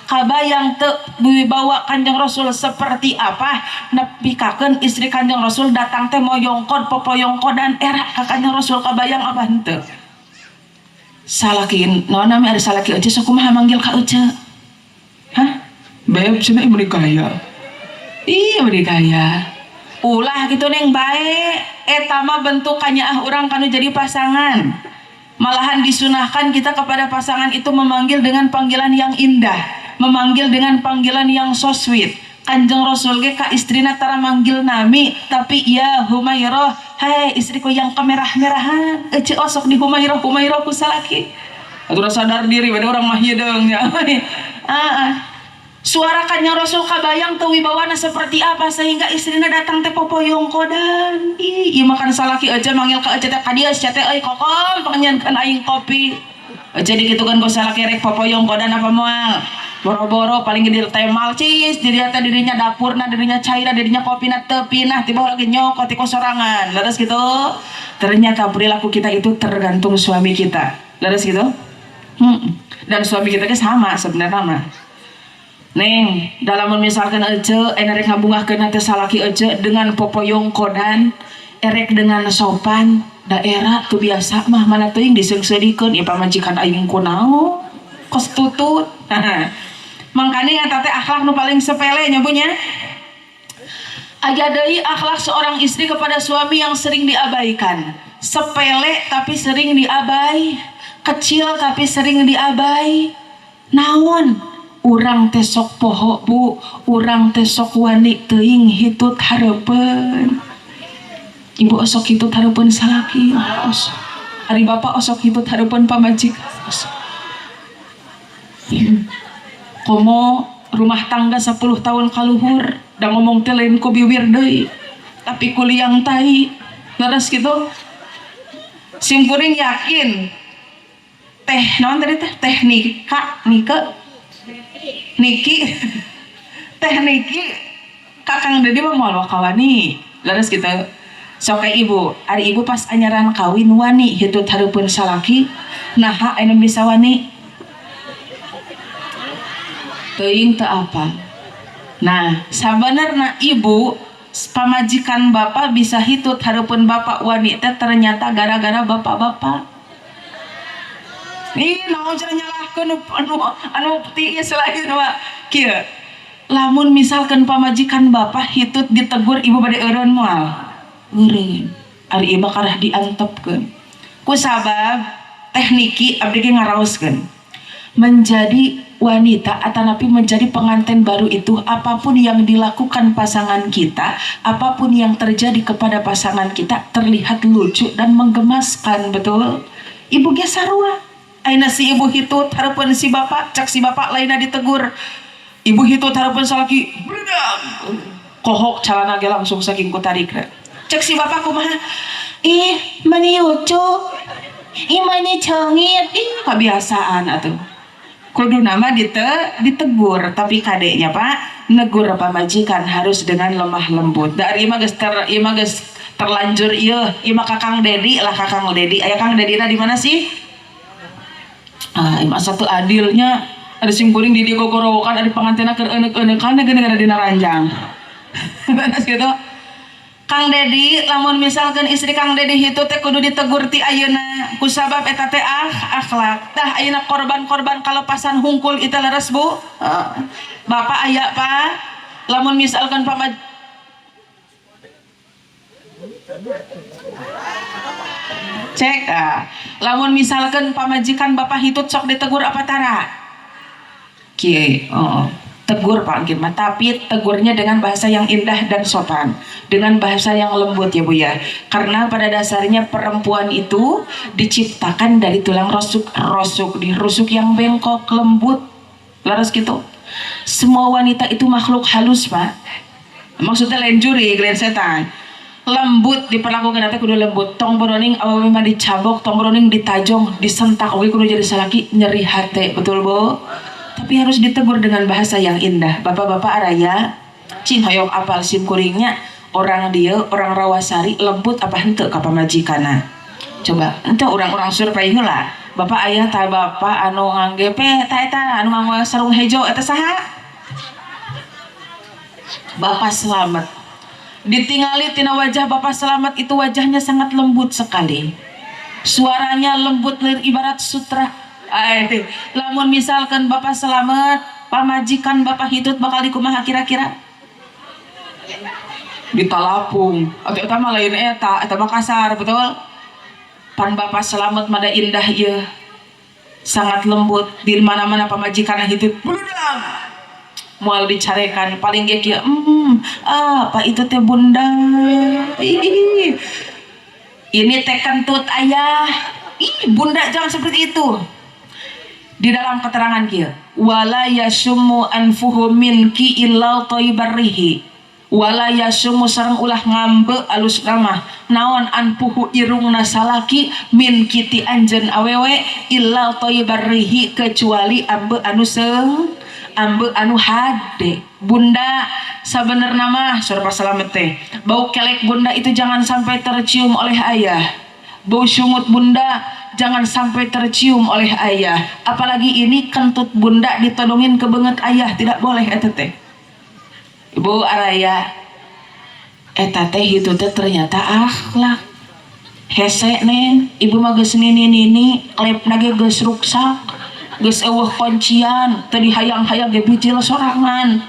S1: Kabayang teu wibawa Kanjeng Rasul seperti apa? Nepikakeun istri Kanjeng Rasul datang teh moyongkod popoyongkodan era ka Kanjeng Rasul, kabayang apa henteu? Salakin naon nami ari salaki ece sok kumaha manggil ka ece? Hah? Beb cenah ieu gaya. Iya beri gaya. Ulah gitu neng bae eta mah bentuk kanyaah urang kanu jadi pasangan. Malahan disunahkan kita kepada pasangan itu memanggil dengan panggilan yang indah, memanggil dengan panggilan yang so sweet. Kanjeng Rasul ge ka istrina tara manggil nami, tapi ya Humairah, hai istriku yang kemerah-merahan. Ece osok di Humairah ku salaki. Atuh sadar diri bade urang mah hideung nya. Suara Kanjeng Rasul kabayang teu wibawana seperti apa sehingga istrina datang teh popoyongkodan. Ieu makan salaki aja manggil ka ece teh kadieu ece teh euy kokom panganyankeun aing kopi. Ece dikitukeun ku salaki rek popoyongkodan apa moal. Boro-boro paling gede temal cis dirinya teh dirinya dapurna, dirinya cairna, dirinya kopina teu pinah tiba lagi nyokot ti sorangan. Leres gitu. Ternyata perilaku kita itu tergantung suami kita. Leres gitu. Dan suami kita sama sebenarnya mah. Neng, dalam misalkan ece erek ngabungahkeun teh salaki ece dengan popoyongkodan, erek dengan sopan, daerah tuh biasa mah mana teuing diseung-seudikeun ieu pamajikan aing kunaon kos tutut. Mangkana eta teh akhlak nu paling sepele nya punya. Aya deui akhlak seorang istri kepada suami yang sering diabaikan. Sepele tapi sering diabai, kecil tapi sering diabai. Naon? Urang teh sok poho bu, urang teh sok wani teuing hitut hareupeun. Ibu osok hitut hareupeun salaki, osok. Ari bapak osok hitut hareupeun pamajikan. Komo rumah tangga 10 tahun kaluhur da ngomong teh lain ku biwir deui tapi kuliang tai leres gitu. Simkuring yakin teh naon tadi teh Niki tekniki kakang Dedi mah moal wakawani leres gitu. Sok ibu ari ibu pas anyaran kawin wani hitut hareupeun salaki naha anu bisa wani teuing teu apa. Nah sabenerna ibu pamajikan bapak bisa hitut hareupeun bapak wani teh ternyata gara-gara bapak-bapak. Naon cara nyalahkeun anu tiis lain mah kieu. Lamun misalkan pamajikan bapak hitut ditegur ibu bade eureun moal. Eureun. Ari ieu karah diantepkeun. Ku sabab tekniki abdi ge ngaraoskeun. menjadi wanita atau napi menjadi pengantin baru itu, apapun yang dilakukan pasangan kita, apapun yang terjadi kepada pasangan kita terlihat lucu dan menggemaskan. Betul ibu ge sarua aina si ibu hitut harapan si bapak, cak si bapak lainnya ditegur ibu hitut harapan salaki bledang kohok calana ge langsung saking kutarik cek si bapak kumaha ih mani lucu ih mani cengit ih kebiasaan atuh kudu nama ditegur, tapi kadeknya pak negur pamajikan harus dengan lemah lembut. Dari ima geus terlanjur ieu ima kakang dedi lah kakang dedi aya kang dedina di mana sih ima satu adilnya ada simkuring di gogorowokan ada pengantina keur euneuk-euneukkan gara-gara dina ranjang beres gitu. Kang Dedi lamun misalkan istri Kang Dedi itu teh kudu ditegur ti ayeuna kusabab eta teh akhlak tah ayeuna korban-korban kalepasan hungkul itu leres bu bapak aya pak lamun misalkan cek lamun misalkan pamajikan bapak hitut sok ditegur apa tara kieu tegur Pak Angkin, tapi tegurnya dengan bahasa yang indah dan sopan, dengan bahasa yang lembut ya Bu ya. Karena pada dasarnya perempuan itu diciptakan dari tulang rusuk dirusuk yang bengkok lembut, laras gitu. Semua wanita itu makhluk halus Pak. Maksudnya lain juri, lain setan. Lembut diperlakukan nanti kudu lembut. Tong boroning awewe mah dicabok, tong boroning ditajong, disentak, oke kudu jadi salaki nyeri hati, betul Bu? Tapi harus ditegur dengan bahasa yang indah. Bapak-bapak araya cing hoyong apal sim kuringnya orang dia orang Rawasari lembut apa henteu ka pamajikana. Coba ente orang-orang survei heula. Bapak ayah tah bapak anu nganggepe tah eta anu nganggo sarung hejo eta saha? Bapak Selamat. Ditingali tina wajah Bapak Selamat itu wajahnya sangat lembut sekali. Suaranya lembut lir ibarat sutra. Lamun misalkan Bapak Selamat pamajikan Bapak hitut bakal dikumaha kira-kira ditalapung atau utama lain eta mah kasar betul pan Bapak Selamat mada indah ieu sangat lembut di mana-mana pamajikan hitut bledang moal dicarekan paling ge kieu apa itu teh bunda ini teh kentut ayah bunda jangan seperti itu. Di dalam keterangan kia wala yasummu anfuhu minki illa thayyibar rihi wala yasummu sareng ulah ngambe alus ramah naon anfuhu irungna salaki min kiti anjeun awewe illa thayyibar rihi kecuali ambe anu hade bunda sabenerna mah surpa Selamet teh bau kelek bunda itu jangan sampai tercium oleh ayah bau sungut bunda jangan sampai tercium oleh ayah apalagi ini kentut bunda ditodongin ke benget ayah tidak boleh eta teh ibu araya eta teh itu teh ternyata akhlak hese nen ibu mah geus nini klepna ge geus ruksak geus eueuh kuncian teu dihayang-hayang ge bijil sorangan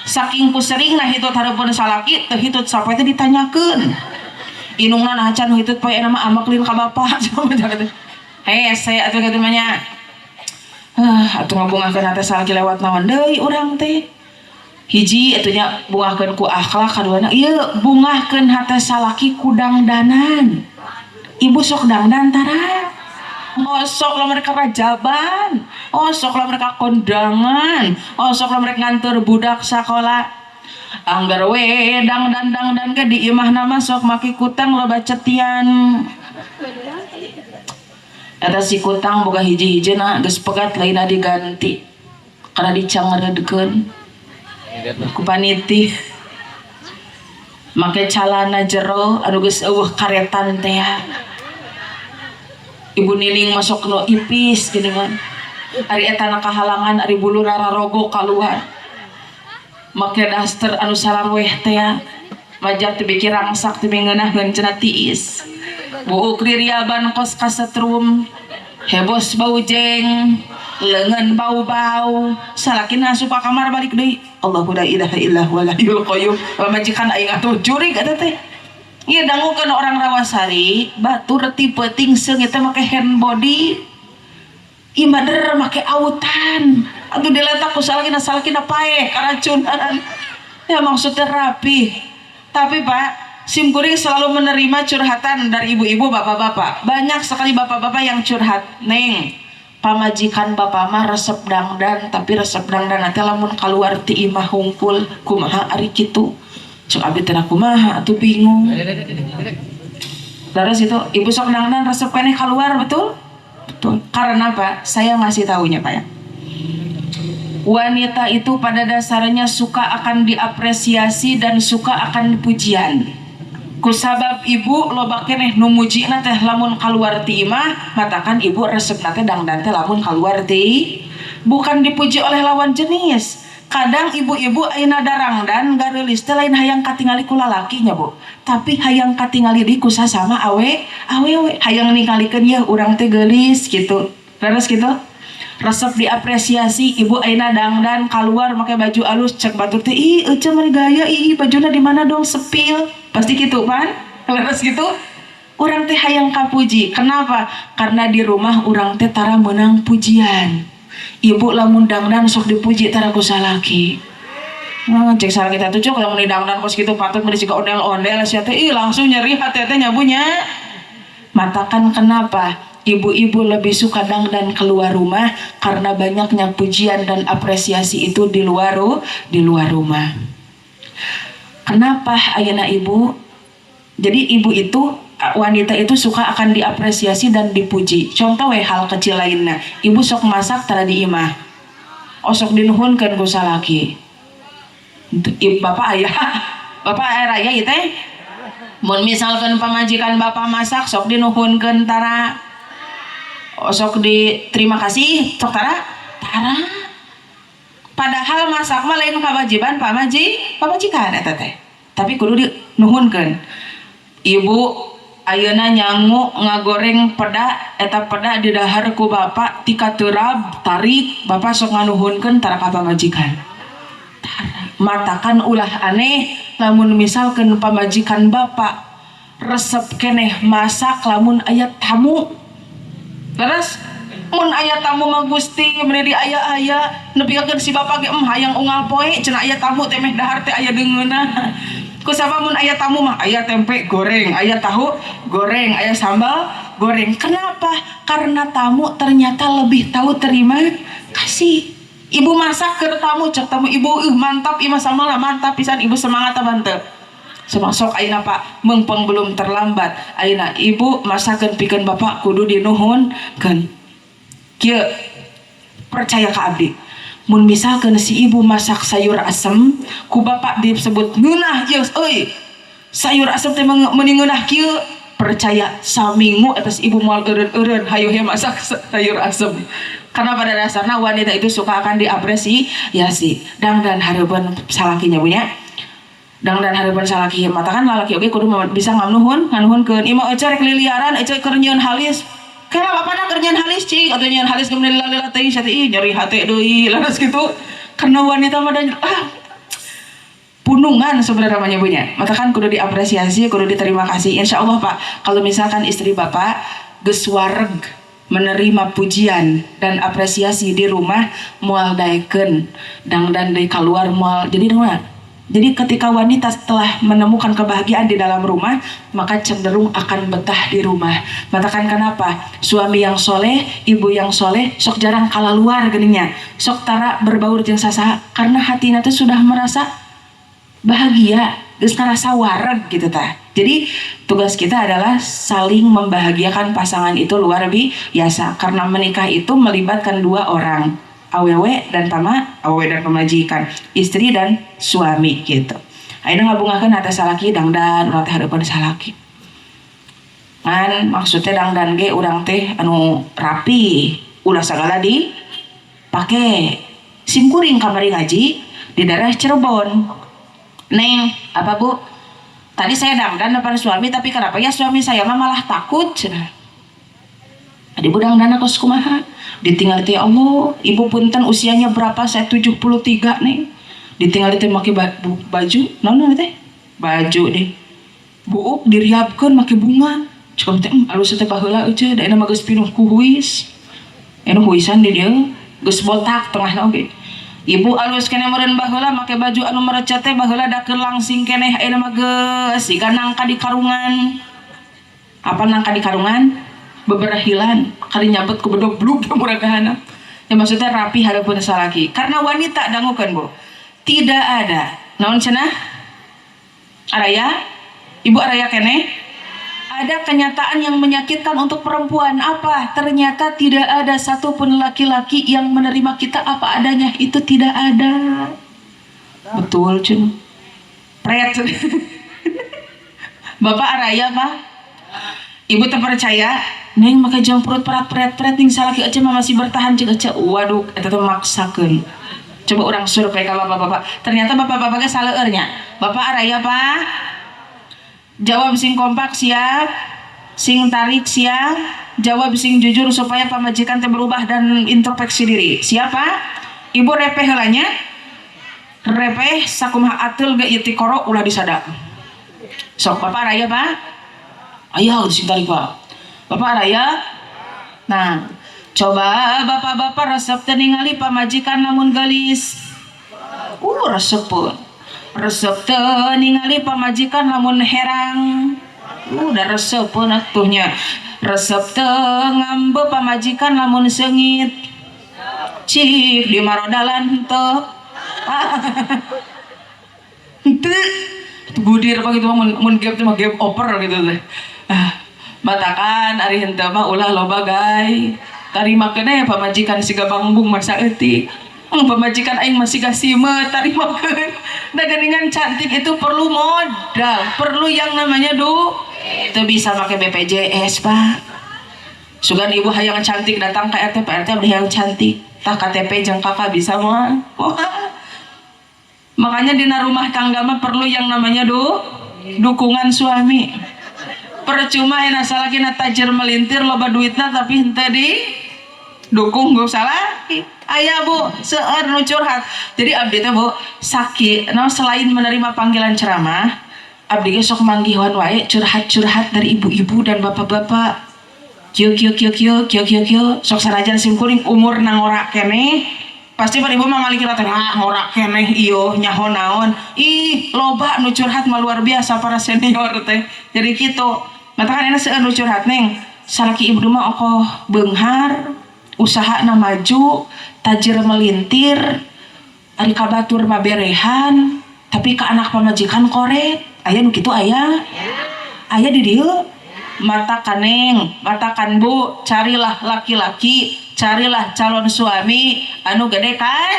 S1: saking kuseringna hitut hareupeun salaki teu hitut sapoe teh ditanyakeun inungna nah can hitut poe nama amak lin ka bapak coba jangan hese atuh kitu mah nya atuh ngabungahkeun hate salaki lewat naon deui urang teh hiji atuh nya bungahkeun ku akhlak kaduana ieu bungahkeun hate salaki ku dangdanan ibu sok dangdan tara sok lah mereka rajaban sok lah mereka kondangan sok lah mereka nganter budak sekolah anggar we dang ke di imah nama sok maki kutang loba cetian eta si kutang boga hiji-hijina geus pegat lainna diganti karena dicangereudkeun ku paniti make calana jero anu geus eueuh karetan teh ibu nining masuk no ipis geuningan ari eta na kahalangan ari bulu rararogo kaluar make daster anu sararweh teh majak teu biki rangsak teu ngeunahkeun cenah tiis buuk ririaban kos kasetrum hebos bau jeng leungeun bau-bau salakina asup ka kamar balik deui Allahu la ilaha illallah wal hayyul qayyum pamajikan aing atuh jurig eta teh ieu dangukeun orang Rawasari batur ti peuting seung eta make hand body imader make autan atuh diletak ku salakina pae karacunan ya maksudnya rapi. Tapi Pak, Sim Kuring selalu menerima curhatan dari ibu-ibu, bapak-bapak. Banyak sekali bapak-bapak yang curhat, Neng, pamajikan bapak mah resep dangdan, tapi resep dangdan nanti lamun keluar ti imah hungkul kumaha ari kitu cuk abdi teh kumaha atuh bingung. Terus itu ibu sok dangdan resep keneh keluar, betul? Betul. Karena apa? Saya ngasih tahunya Pak ya. Wanita itu pada dasarnya suka akan diapresiasi dan suka akan pujian. Kusabab ibu loba keneh nu mujina teh lamun kaluar ti imah, matakan ibu resepna teh dangdan teh lamun kaluar ti bukan dipuji oleh lawan jenis. Kadang ibu-ibu ayeuna darangdan gareulis teh lain hayang katingali ku lalakinya Bu, tapi hayang katingali di ku sasama awewe, hayang ningalikeun ya urang teh geulis gitu. Terus gitu. Resep diapresiasi ibu ayeuna dangdan keluar pakai baju alus cek batur teh ih ece mari gaya ih bajuna di mana dong sepil pasti gitu kan. Terus gitu urang teh hayang kapuji. Kenapa? Karena di rumah urang teh tara menang pujian. Ibu lamun dangdan sok dipuji tara ku salaki. Cek salaki teh tuh lamun di dangdan kos gitu patut meuli siga ondel-ondel sia teh ih langsung nyeri hate teh nyabunya. Matakan kenapa? Ibu-ibu lebih suka dangdan keluar rumah karena banyaknya pujian dan apresiasi itu di luar rumah. Kenapa ayeuna ibu? Jadi ibu itu wanita itu suka akan diapresiasi dan dipuji. Contoh hal kecil lainnya, ibu sok masak tara di imah, sok dinuhunkeun ku salaki. Bapak ayah raya ieu teh. Mun misalkan pamajikan bapak masak sok dinuhunkeun tara. Sok diterima kasih sok tara. Padahal masak mah lain kawajiban pamajikan eta teh. Tapi kudu dinuhunkeun. Ibu ayeuna nyangu ngagoreng peda, eta peda di dahar ku bapak tika teurab tarik, bapak sok nganuhunkeun tara ka pamajikan. Matakan ulah aneh lamun misalkan pamajikan bapak resep keneh masak lamun aya tamu. Terus mun aya tamu mah Gusti beri aya nepikeun si bapak ge hayang unggal poe cenah aya tamu teh meh dahar teh aya deungeuna. Kusabab mun aya tamu mah aya tempe goreng, aya tahu goreng, aya sambal goreng. Kenapa? Karena tamu ternyata lebih tahu terima kasih. Ibu masak ke tamu cek tamu ibu mantap imah sambal mantap pisan ibu semangat banteu. Semasok ayeuna Pak mengpeng belum terlambat ayeuna ibu masakeun pikeun bapak kudu dinuhunkeun. Kieu percaya ka abdi mun misalkeun si ibu masak sayur asem ku bapak disebut ngeunah ieu euy sayur asem teh meuni ngeunah kieu percaya saminggu atas ibu moal eureun hayu he masak sayur asem. Karena pada dasarnya wanita itu suka akan diapresiasi. Dangdan hareupeun salakinya punya dangdan hareupeun salaki matakan lalaki oge kudu bisa nganuhunkeun imah ece rek liliaran ece keur nyieun halis kela bapana keur nyieun halis cing atuh nyieun halis kemudian lila teh sia teh nyeri hate deui laras kitu karena wanita mah punungan sebenarnya namanya punya. Matakan kudu diapresiasi kudu diterima kasih. Insyaallah Pak kalau misalkan istri bapak geus wareg menerima pujian dan apresiasi di rumah moal daekeun dangdan deui kaluar moal jadi naon. Jadi ketika wanita setelah menemukan kebahagiaan di dalam rumah maka cenderung akan betah di rumah. Matakan kenapa? Suami yang soleh, ibu yang soleh sok jarang kalaluar geningnya, sok tara berbaur jeung sasaha karena hatinya tuh sudah merasa bahagia, geus ngarasa wareg gitu tah. Jadi tugas kita adalah saling membahagiakan pasangan itu luar biasa karena menikah itu melibatkan dua orang, awewe dan pamajikan, istri dan suami gitu. Ayeuna ngabungakeun hate salaki dangdan urang teh hareupeun salaki. Ngan maksudnya dangdan ge urang teh anu rapi, ulah sagala dipake. Sim Kuring kamari ngaji di daerah Cirebon. Neng, apa Bu? Tadi saya dangdan depan suami tapi kenapa ya suami saya mah malah takut cenah. Adi budang dana kos kumaha ditinggal teh Allah ibu punten usianya berapa saya 73 nih ditinggal teh make baju naon teh baju deh buuk diriapkeun make bunga cukup teh alus teh baheula eueuh da ina mah geus pinuh ku huis anu huisan di dia geus botak tengahna oge. Ibu alus kene meureun baheula make baju anu merecet teh baheula da keur langsing keneh ayeuna mah geus siga nangka di karungan. Apa nangka di karungan? Beberahilan kali nyabet ku bedog bluk muragahana. Ya maksudnya rapi hareupeun salaki. Karena wanita dangukeun Bu. Tidak ada. Naon cenah? Araya? Ibu araya keneh? Ada kenyataan yang menyakitkan untuk perempuan. Apa? Ternyata tidak ada satupun laki-laki yang menerima kita apa adanya. Itu tidak ada. Betul cun. Pret. Bapak araya Pak? Ibu terpercaya? Neng make jang perut pret ting salaki aja masih bertahan cek aja. Waduh, eta teh maksakeun. Coba orang survei ka bapak-bapak. Ternyata bapak-bapaknya saleueurnya. Bapak araya Pak? Jawab sing kompak siap, sing tarik siap, jawab sing jujur supaya pamajikan teh berubah dan introspeksi diri. Siapa? Ibu repeh heulanya. Repeh sakumaha atul ge ieu ti koro ulah disada. Sok Bapak raya Pak? Aya sing tarik Pak. Bapak raya? Nah, coba bapak-bapak resep teh ningali pamajikan lamun geulis. Resep resep teh ningali pamajikan lamun herang. Udah resep atuhnya. Resep teh ngambe pamajikan lamun seungit. Cik di marodalan teh. Henteu budir apa gitu mun game teh mah game over gitu teh. Batakan ari henteu mah ulah loba gay. Tarima keneh pamajikan siga bangbung masa eutik. Pemajikan aing masih kasih tari makan. Dageningan cantik itu perlu modal, perlu yang namanya itu bisa pakai BPJS Pak. Sugan ibu hayang cantik datang ke RT, Pak RT beli yang cantik. Tah KTP jeung kakak bisa mah. Makanya di rumah tangga mah perlu yang namanya dukungan suami. Percuma enak salaki na tajir melintir loba duitna tapi henteu di dukung gak salah. Ayah Bu, seueur nu curhat. Jadi abdi teh Bu, sakit. Nah, selain menerima panggilan ceramah, abdi ge sok manggihan wae curhat-curhat dari ibu-ibu dan bapak-bapak. Kieu sok sanajan sim kuring umur nangora keneh. Pasti pada ibu mah malik teh ngora keneh ieu nyaho naon. Ih, loba nu curhat mah luar biasa para senior teh. Jadi kitu. Matakan enak seueur nu curhat neng. Salaki ibu mah okoh beunghar, usaha na maju, tajir melintir, ari kabatur mah berehan, tapi ke anak pamajikan korek. Aya nu kitu aya. Aya di dieu. Matakan neng, matakan Bu, carilah laki-laki, carilah calon suami anu gede kan.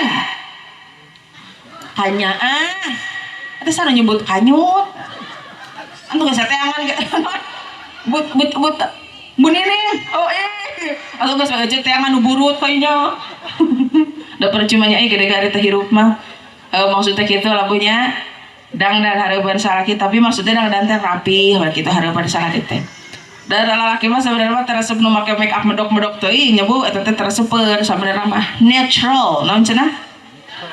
S1: Hanyaan. Eta sana nyebut kanyut. Anu geus teangan but Bunini, atau geus aja teangan nu burut kayaknya. Da percumanya gede-gede teh hirup mah. Maksudnya kitu lagunya dangdan hareupeun salaki tapi maksudnya dangdan teh rapi we kitu hareupeun salaki teh. Da lalaki mah sabenerna mah teresep nu make make up medok-medok teuing nya Bu, eta teh tereseupeun sabenerna mah natural. Naon cenah?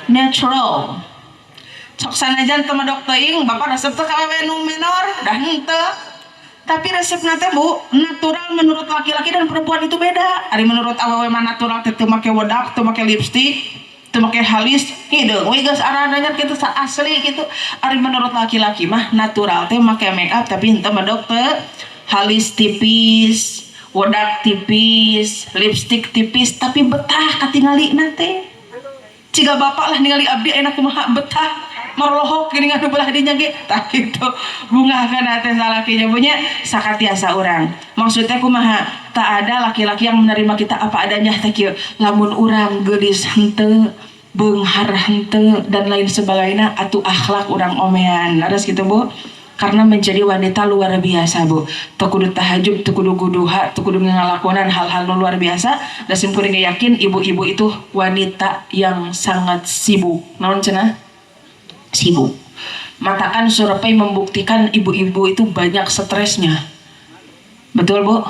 S1: Natural. Sok sanajan teu medok teuing, bapak resep teh ka awewe nu menor, dah henteu. Tapi resep nate Bu, natural menurut laki-laki dan perempuan itu beda. Ari menurut awewe mah natural teh teu make wedak, teu make lipstik, teu make halis, hideung we geus arananya kitu asli kitu. Ari menurut laki-laki mah natural teh make make up tapi henteu medok teu halis tipis, wedak tipis, lipstik tipis tapi betah katingali nate. Ciga bapak lah ningali abdi enak kumaha betah. Marlohok gini ngadu belah dinya ge tah kitu bungakeun teh salakinya punya sakatiasa urang. Maksudnya kumaha? Tak ada laki-laki yang menerima kita apa adanya teh kieu. Lamun urang geulis henteu, beunghar henteu dan lain sebagainya atuh akhlak urang omean. Laras kitu Bu. Karena menjadi wanita luar biasa Bu. Teu kudu tahajud, teu kudu duha, teu kudu ngalakonan hal-hal luar biasa. Da sim kuring yakin ibu-ibu itu wanita yang sangat sibuk. Naon cenah? Sibuk. Matakan survei membuktikan ibu-ibu itu banyak stresnya. Betul Bu?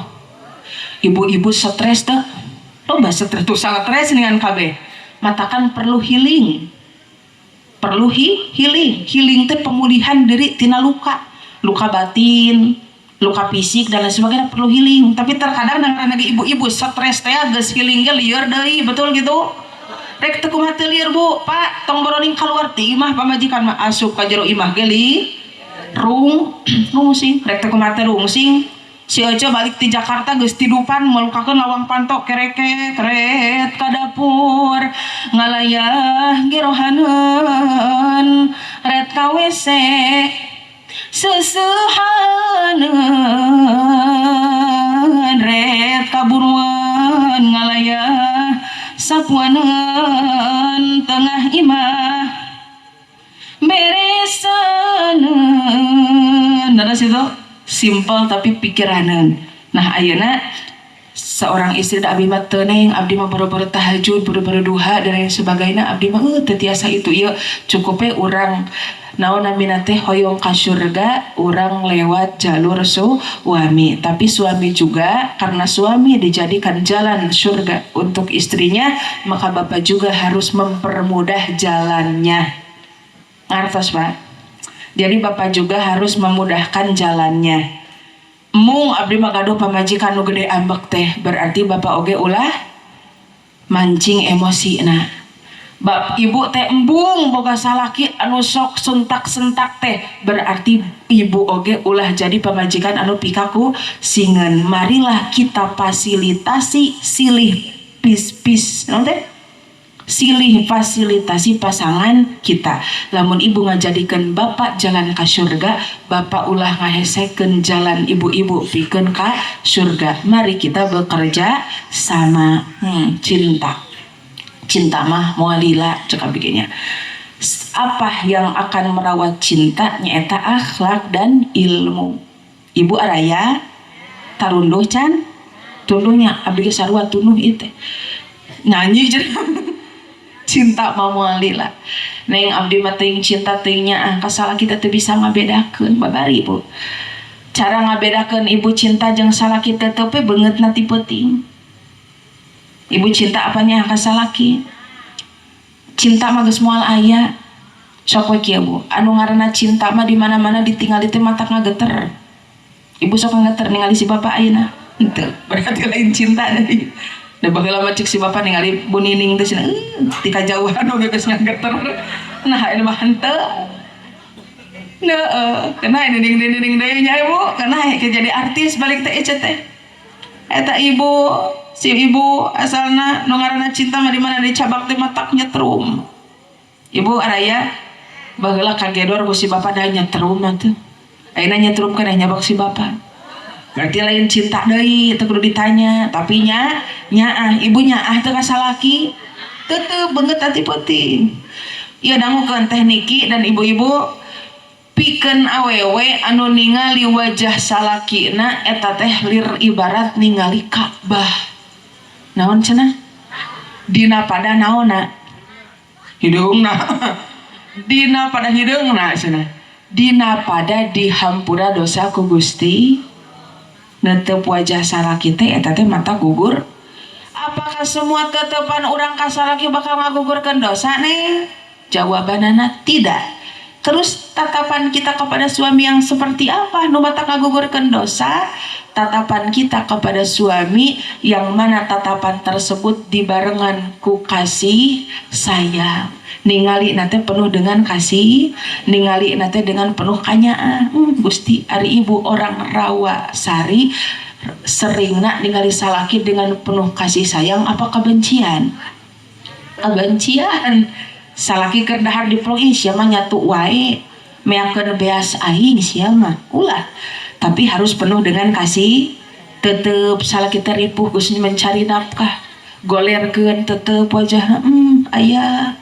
S1: Ibu-ibu stres tuh. Loba stres tuh sangat stres dengan KB. Matakan perlu healing. Perlu healing. Healing itu pemulihan diri tina luka. Luka batin, luka fisik dan lain sebagainya perlu healing. Tapi terkadang dengan ibu-ibu stres teh geus healing ge lieur deui, betul gitu. Rek teu kumaha teu lieur Bu, Pak, tong boroning kaluar ti imah pamajikan mah asup ka jero imah ge rungsing. Rek teu kumaha teu rungsing. Si Ojo balik di Jakarta geus tidupan melukakeun lawang pantok kereke keret ka dapur ngalayah girohaneun ret ka WC seusehaneun ret kaburuan ngalayah sapuaneun tengah imah beresaneun. Nada situ simple tapi pikiranan. Nah ayeuna seorang istri da abdi mah teneng, abdi mah boro-boro tahajud, boro-boro duha dan lain sebagainya, abdi mah teu tiasa itu ieu cukup we urang naon namina teh hoyong ka surga urang lewat jalur suami. Tapi suami juga karena suami dijadikan jalan surga untuk istrinya, maka bapak juga harus mempermudah jalannya. Ngartos Pak? Jadi bapak juga harus memudahkan jalannya. Mung abdi mah gaduh pamajikan nu gede ambek teh, berarti bapak oge ulah mancing emosi. Nah, ibu teh embung boga salaki anu sok sentak-sentak teh, berarti ibu oge ulah jadi pamajikan anu pikaku singen. Marilah kita fasilitasi silih pis-pis, naon teh? Silih fasilitasi pasangan kita. Lamun ibu ngajadikeun bapak jalan ka surga, bapak ulah ngahesekeun jalan ibu-ibu pikeun ka surga. Mari kita bekerja sama. Cinta mah moal lila cek abdinya. Apa yang akan merawat cinta nyaeta akhlak dan ilmu. Ibu araya tarunduh can tunduhnya abdi sarua tunduh ieu teh nyanyi jeung cinta moal lila. Neng abdi mah teuing cinta teuing nyaah kasala kita teu bisa ngabedakeun babari Bu. Cara ngabedakeun ibu cinta jeung salaki teh teu beungeutna ti peuting. Ibu cinta apanya kasalaki? Cinta mah geus moal aya. Sok we kieu Bu, anu ngaranna cinta mah di mana-mana ditingali teh matak ngageter. Ibu sok ngageter ningali si bapak ayeuna. Henteu, berarti lain cinta deui. Da baheula mah cek si bapak ningali Bu Nining teh cenah ti kajauhan oge geus ngageter. Nah anu mah henteu. Kana Nining deui nya Ibu, kana jadi artis balik teh ece teh. Eta ibu, si ibu asalna nu ngaranna cinta mah di mana di cabak teh matak nyetrum. Ibu araya baheula kagedor ku si bapak da nyetrum mah teh. Ayeuna nyetrum kana nyabak si bapak. Berarti lain cinta deui teu kudu ditanya, tapi nyaah ibu nyaah teu ka salaki teu beungeut ati peuting. Ieu dangukeun teh Niki dan ibu-ibu pikeun awewe anu ningali wajah salakina eta teh lir ibarat ningali Ka'bah. Naon cenah? Dina pada naonna? Hidungna. Dina pada hidungna cenah. Dina pada dihampura dosa ku Gusti. Netep wajah salaki teh eta teh mata gugur. Apakah semua tetepan urang ka salaki bakal ngagugurkeun dosa nih? Jawabanana tidak. Terus tatapan kita kepada suami yang seperti apa nu mata ngagugurkeun dosa? Tatapan kita kepada suami yang mana tatapan tersebut dibarengan ku kasih sayang. Ningali nate penuh dengan kasih, ningali nate dengan penuh kanyaan. Gusti ari ibu orang rawa sari seringna ningali salaki dengan penuh kasih sayang apa kebencian? Kebencian. Salaki keur dahar diplogi sia mah nyatu wae meakeun beas aing sia mah ulah. Tapi harus penuh dengan kasih. Tetep salaki teh ripuh geus mencari nafkah. Golerkeun tetep wajahna aya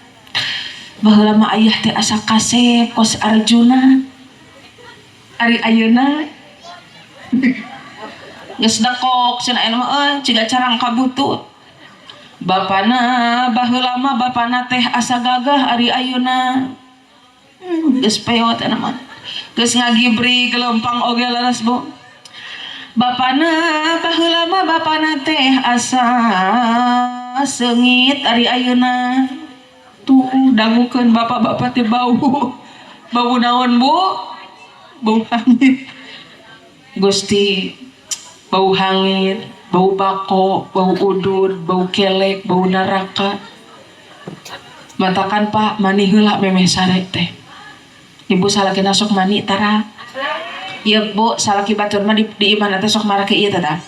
S1: baheula mah ayah teh asa kasep kos Arjuna. Ari ayeuna geus dekok cenah aya mah ciga carang kabutut. Bapana baheula mah bapana teh asa gagah ari ayeuna. Geus peot eta mah. Geus ngagibri gelempang oge leres Bu. Bapana baheula mah bapana teh asa seungit ari ayeuna. Tuh dangukeun bapak-bapak teh bau naon Bu? Bau hangit. Gusti, bau hangit, bau bako, bau udud, bau kelek, bau neraka. Matakan Pak mani heula memeh sare teh. Ibu salaki nasok mani tara. Iya Bu, salaki batur mah di imana teh sok marake ieu teh.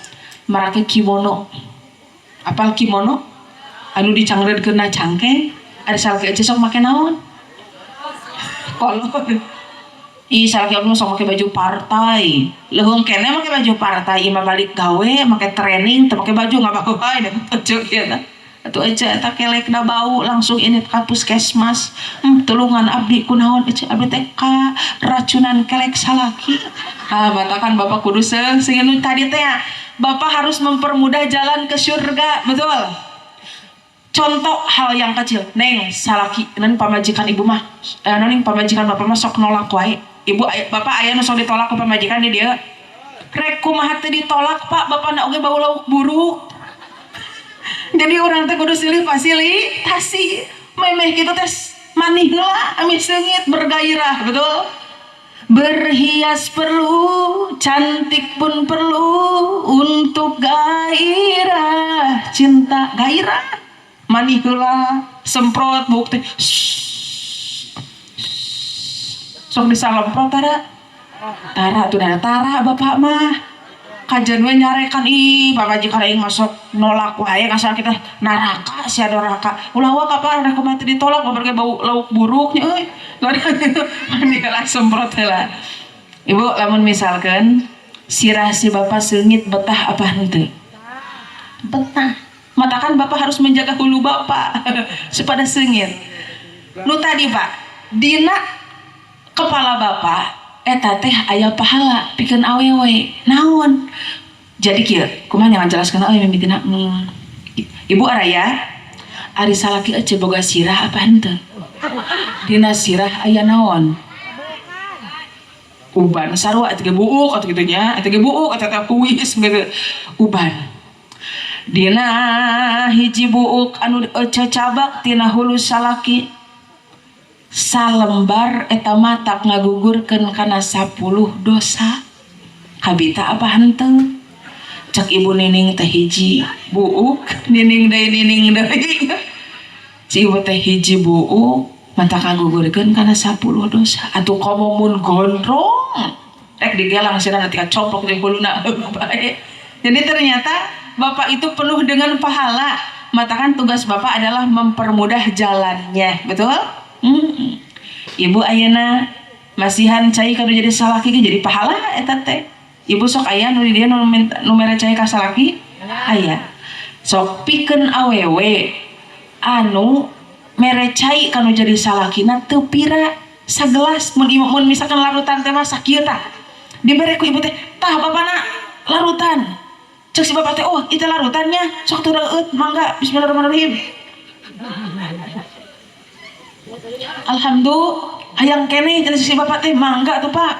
S1: Marake kimono. Apal kimono? Anu dicangreudkeunna cangkeng. Ada salaki aja sok make naon? Kolor. Ih salaki abdi sok make baju partai. Leuheung kene make baju partai, imah balik gawe make training teu make baju ngabawa wae da pojok ieu tah. Atuh aja eta kelekna bau langsung ini ka puskesmas. Tulungan abdi kunaon abdi teh ka racunan kelek salaki. Batakan Bapak kudu sing tadi teh Bapak harus mempermudah jalan ke surga, betul? Contoh hal yang kecil, neng salaki, neng pamajikan ibu mah, neng pamajikan bapak mah sok nolak wae. Ibu, bapak ayah sok ditolak ke pamajikan dia. Rek kumaha teh ditolak Pak, bapak nak oge bau lauk buruk. Jadi orang teh kudu silih fasilitasi, memeh gitu teh manih lah, ami seungit bergairah, betul? Berhias perlu, cantik pun perlu untuk gairah, cinta gairah. Manih heula, semprot bukti. Sok disalemprot tara tuh ada tara bapak mah. Kajian we nyarekan pamajikan aing masuk nolak wae kasar kita naraka sia doraka. Ulah wa kapan rek kumaha teu ditolak babar bau lauk buruknya euy. Mani heula semprot heula. Ibu lamun misalkan sirah si bapak seungit betah apa henteu? Betah. Matakan bapak harus menjaga hulu bapak supaya seungit. Nu tadi Pak, dina kepala bapak eta teh aya pahala pikeun awewe naon jadi kieu kumaha yang jelaskeun aya mimitina ibu araya ari salaki ece boga sirah apa henteu dina sirah aya naon uban sarua eta ge buuk atuh kitu nya eta ge buuk eta teh kuis uban dina hiji buuk anu cacabak tina hulu salaki salembar eta matak ngagugurkeun kana 10 dosa habita apa henteu cek ibu nining teh hiji buuk nining deui si ibu teh hiji buuk matak ngagugurkeun kana 10 dosa atuh komo mun gondrong rek digelang cenah tika coplok di huluna bae. Jadi ternyata bapak itu penuh dengan pahala. Matakan tugas bapak adalah mempermudah jalannya, betul? Ibu ayeuna masihan cai kanu jadi salaki jadi pahala eta teh. Ibu sok aya nu di dieu nu mere cai ka salaki? Aya. Sok pikeun awewe anu mere cai kanu jadi salakina teu pira sagelas mun misalkan larutan teh mah sakieu tah. Dibere ku ibu teh, "Tah bapana larutan." Cek si bapak teh, "Oh, itu larutannya. Sok teu reueut, mangga bismillahirrahmanirrahim." Alhamdulillah hayang kene jeung si bapak teh mangga tuh Pak.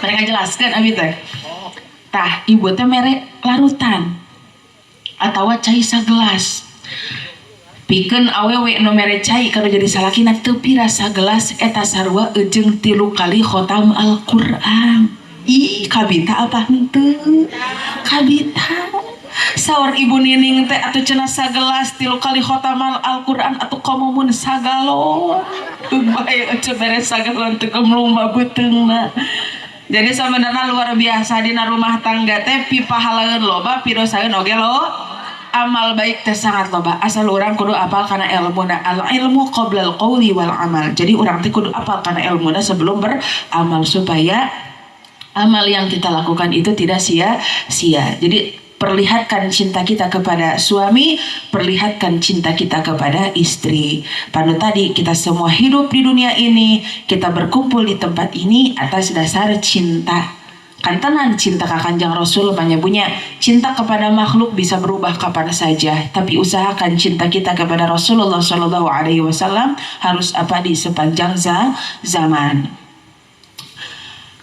S1: Mereka jelaskan abi teh. Tah ibu teh mere larutan atawa cai sagelas. Pikeun awewe nu mere cai kanu jadi salakina teu pira sagelas eta sarua eujeung 3 kali khotam Al-Qur'an. Ih kabita apa henteu? Kabita. Saur ibu nining teh atuh cenah sagelas 3 kali khotamal Al-Qur'an atuh komo mun sagalon bae ece beres sagalon teu kemlumba beuteungna. Jadi sebenarnya luar biasa dina rumah tangga teh pipahalaeun loba pirosaeun oge lo amal baik teh sangat loba asal urang kudu apal kana ilmuna al ilmu qoblal qauli wal amal. Jadi urang teh kudu apal kana ilmuna sebelum beramal supaya amal yang kita lakukan itu tidak sia-sia. Jadi perlihatkan cinta kita kepada suami, perlihatkan cinta kita kepada istri. Pada tadi kita semua hidup di dunia ini, kita berkumpul di tempat ini atas dasar cinta. Kantanan cinta ka Kanjeng Rasul menyebutnya cinta kepada makhluk bisa berubah kapan saja, tapi usahakan cinta kita kepada Rasulullah Shallallahu Alaihi Wasallam harus abadi sepanjang zaman.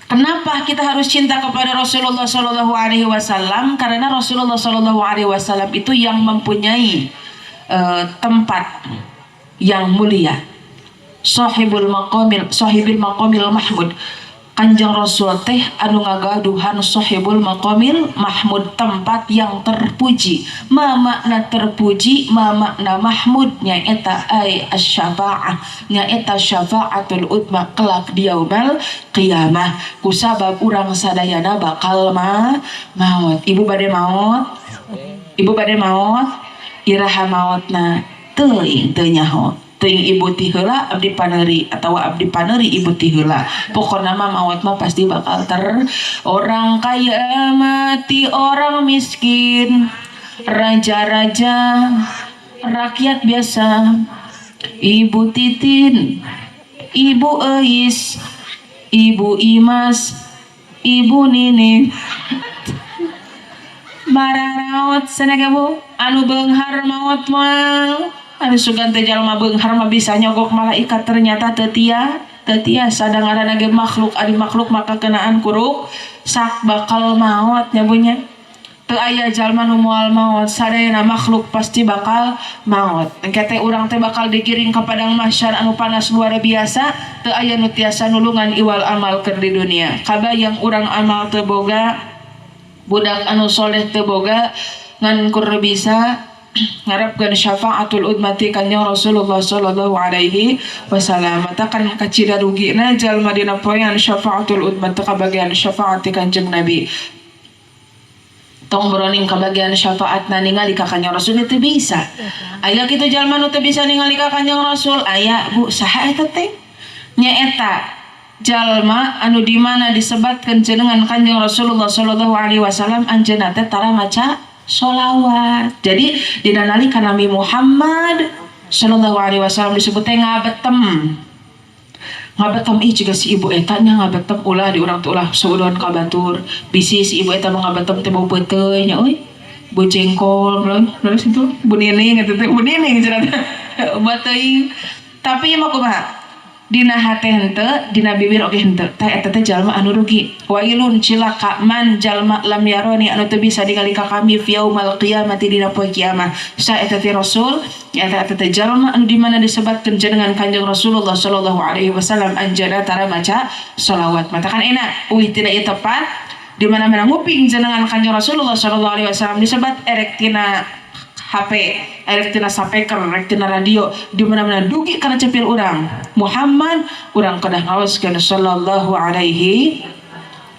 S1: Kenapa kita harus cinta kepada Rasulullah Shallallahu Alaihi Wasallam? Karena Rasulullah Shallallahu Alaihi Wasallam itu yang mempunyai tempat yang mulia. sahibil maqamil mahmud. Kanjeng Rasul teh anu ngagaduhan sahibul maqamil mahmud, tempat yang terpuji. Ma makna terpuji, ma makna mahmud, nyaeta ay asy-syafa'ah, nyaeta syafa'atul utma kelak di yaumul qiyamah. Kusabab urang sadayana bakal maut. Ibu bade maut? Ibu bade maut? Iraha mautna teuing teu nyaho. Teuing ibu ti heula abdi paneuri atawa abdi paneuri ibu ti heula. Pokona mah maut mah pasti bakal orang kaya mati orang miskin, raja-raja rakyat biasa, ibu titin, ibu eis, ibu imas, ibu nini. Mararaot sanaga bu anu beunghar maut mah anu sugan teh jalma beunghar mah bisa nyogok malaikat, ternyata teu tiasa dangaranna ge makhluk, ari makhluk maka kenaan kuruk sak bakal maut nya bunya. Teu aya jalma nu moal maut, sadayana makhluk pasti bakal maut. Engke teh urang teh bakal digiring ka padang mahsyar anu panas luar biasa, teu aya nu tiasa nulungan iwal amal keur di dunia. Kabayang urang amal teu boga, budak anu soleh teu boga, ngan kur bisa ngarapkeun syafaatul udmati kanjeng Rasulullah sallallahu alaihi wasallam. Matakan kacida rugina jalma dina poean syafaatul udmat teu kabagian syafaati kanjeng Nabi. Tong broning kabagian syafaatna ningali ka kanjeng Rasul teu bisa. Aya kitu jalma nu teu bisa ningali ka kanjeng Rasul, aya Bu, saha eta teh? Nyaeta jalma anu di mana disebatkeun jenengan kanjeng Rasulullah sallallahu alaihi wasallam anjeunna teh tara maca sholawat. Jadi dina nalika Nabi Muhammad sallallahu alaihi wasallam disebut teh ngabetem ih juga si ibu eta nya ngabetem ulah di urang teh ulah suudon ka batur bisi si ibu eta mah ngabetem teh bau peuteuy nya euy bu jengkol lalu situ bu nining eta teh bu nining cenah bateuing. Tapi mah kumaha dina hate henteu, dina bibir oge henteu, teh eta teh jalma anu rugi. Wailun cilaka man jalma lam yaroni anu teu bisa ningali ka kami fi yaumil qiyamati dina poe kiamat. Sa eta teh Rasul, eta teh jalma anu di mana disebatkeun jenengan kanjeng Rasulullah sallallahu alaihi wasallam anjeunna tara maca shalawat. Matakan enak, uih tina ieu tepat di mana-mana nguping jenengan kanjeng Rasulullah sallallahu alaihi wasallam disebat erek tina HP, erek tina sapeker, erek tina radio, di mana-mana dugi kana cepil urang Muhammad, urang kedah ngaoskeun sallallahu alaihi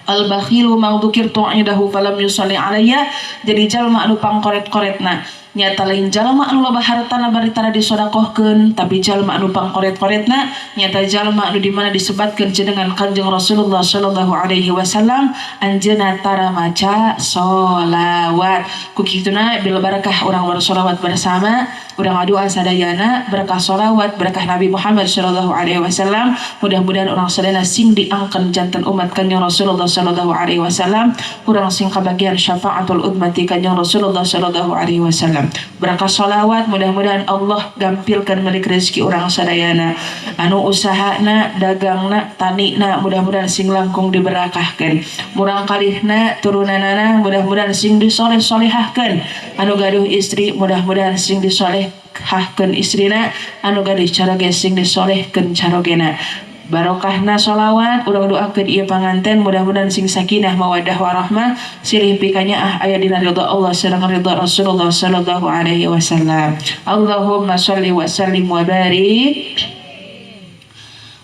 S1: al-bakhilu mang dzukirtu indahu falam yusalli alayya. Jadi jalma anu pangkoret-koretna nyata lain jalma anu loba hartana bari tara disodakohkeun, tapi jalma anu pangkoret-koretna nyata jalma anu di mana disebatkeun jenengan kanjeng Rasulullah sallallahu alaihi wasallam anjeunna tara maca sholawat. Ku kituna bil barakah urang bersolawat bersama, urang doa sadayana berkah sholawat, berkah Nabi Muhammad sallallahu alaihi wasallam, mudah-mudahan urang sadayana sing diangkeun janten umat kanjeng Rasulullah sallallahu alaihi wasallam, urang sing kabagian syafaatul udmati kanjeng Rasulullah sallallahu alaihi wasallam. Berkah sholawat mudah-mudahan Allah gampilkan milik rezeki urang sadayana, anu usahana, dagangna, tanina mudah-mudahan sing langkung diberakahkeun, murang kalihna turunanana mudah-mudahan sing disoleh-solehahkeun, anu gaduh istri mudah-mudahan sing disolehahkeun istrina, anu gaduh caroge sing disolehkeun carogena. Barokahna sholawat urang doakeun ieu panganten mudah-mudahan sing sakinah mawaddah warahmah silih pikanya aya dina ridha Allah sareng ridha Rasulullah sallallahu alaihi wasallam. Allahumma sholli wa sallim wa barik.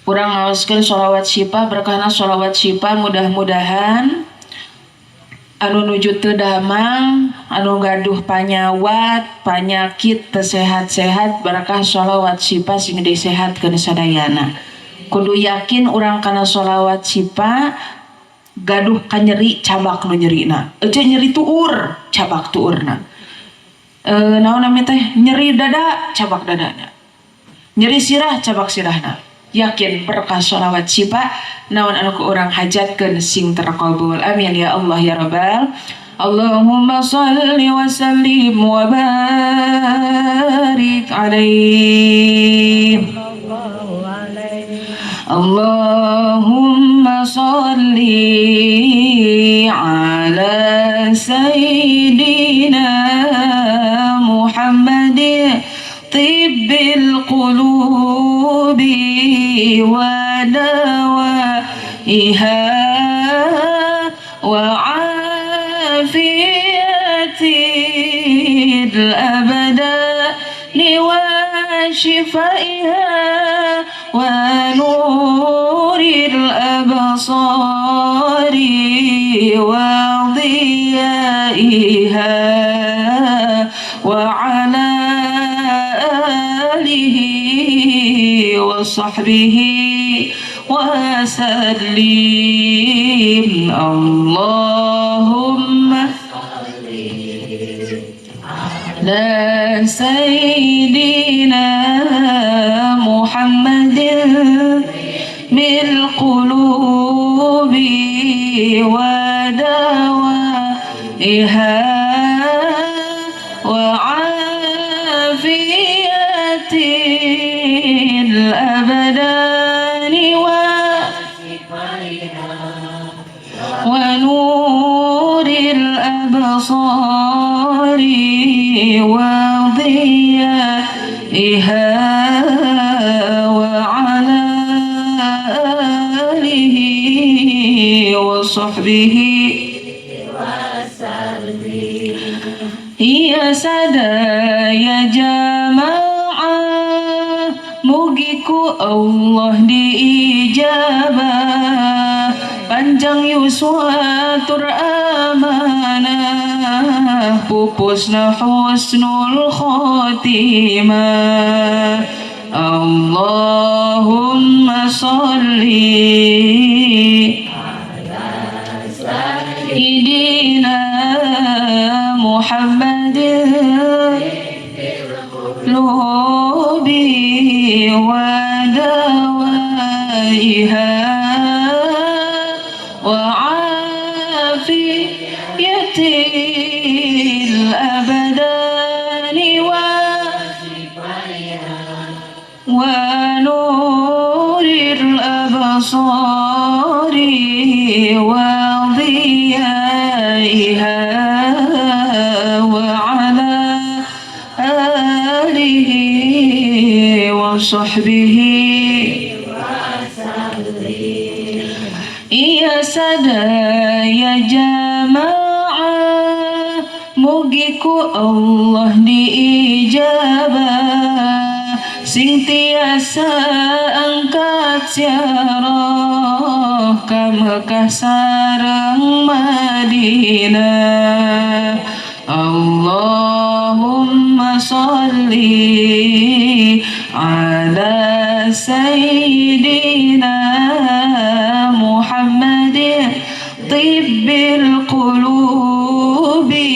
S1: Urang ngaoskeun sholawat syifa, berkahna sholawat syifa mudah-mudahan anu nuju teu damang, anu gaduh panyawat, panyakit teu sehat-sehat, berkah sholawat syifa sing disehatkeun sadayana. Kudu yakin urang kana sholawat syifa gaduh ka nyeri cabak nu nyerina, ece nyeri tuur cabak tuurna, naon namanya teh nyeri dada cabak dadana, nyeri sirah cabak sirahna. Yakin berkah sholawat syifa naon anu ku urang hajatkeun sing terqabul, amin ya Allah ya rabbal. Allahumma shalli wa sallim wa barik alaihi. Allahumma sholli ala sayyidina Muhammadin طب القلوب ودوائها وعافية الأبدان وشفائها ونور الأبصار وضيائها وعلى آله وصحبه وسلم. اللهم على سيدنا محمد بالقلوب ودوائها وعافية الأبدان ونور الأبصار وضيائها وعلى آله وصحبه يا sada ya jamaah, mugiku Allah diijabah, panjang yuswatur amanah, pupusna husnul khotimah. Allahumma sholli Sayyidina Muhammadin qulubi wa dawaiha wa afiyatil abadani wa nuril absari wa ضيائها وعلى آله وصحبه يا sada ya jamaah, mugiku Allah diijabah, sing tiasa angkat siarah ka Mekah sareng Madinah. Allahumma sholli ala sayyidina Muhammadin tibbil qulubi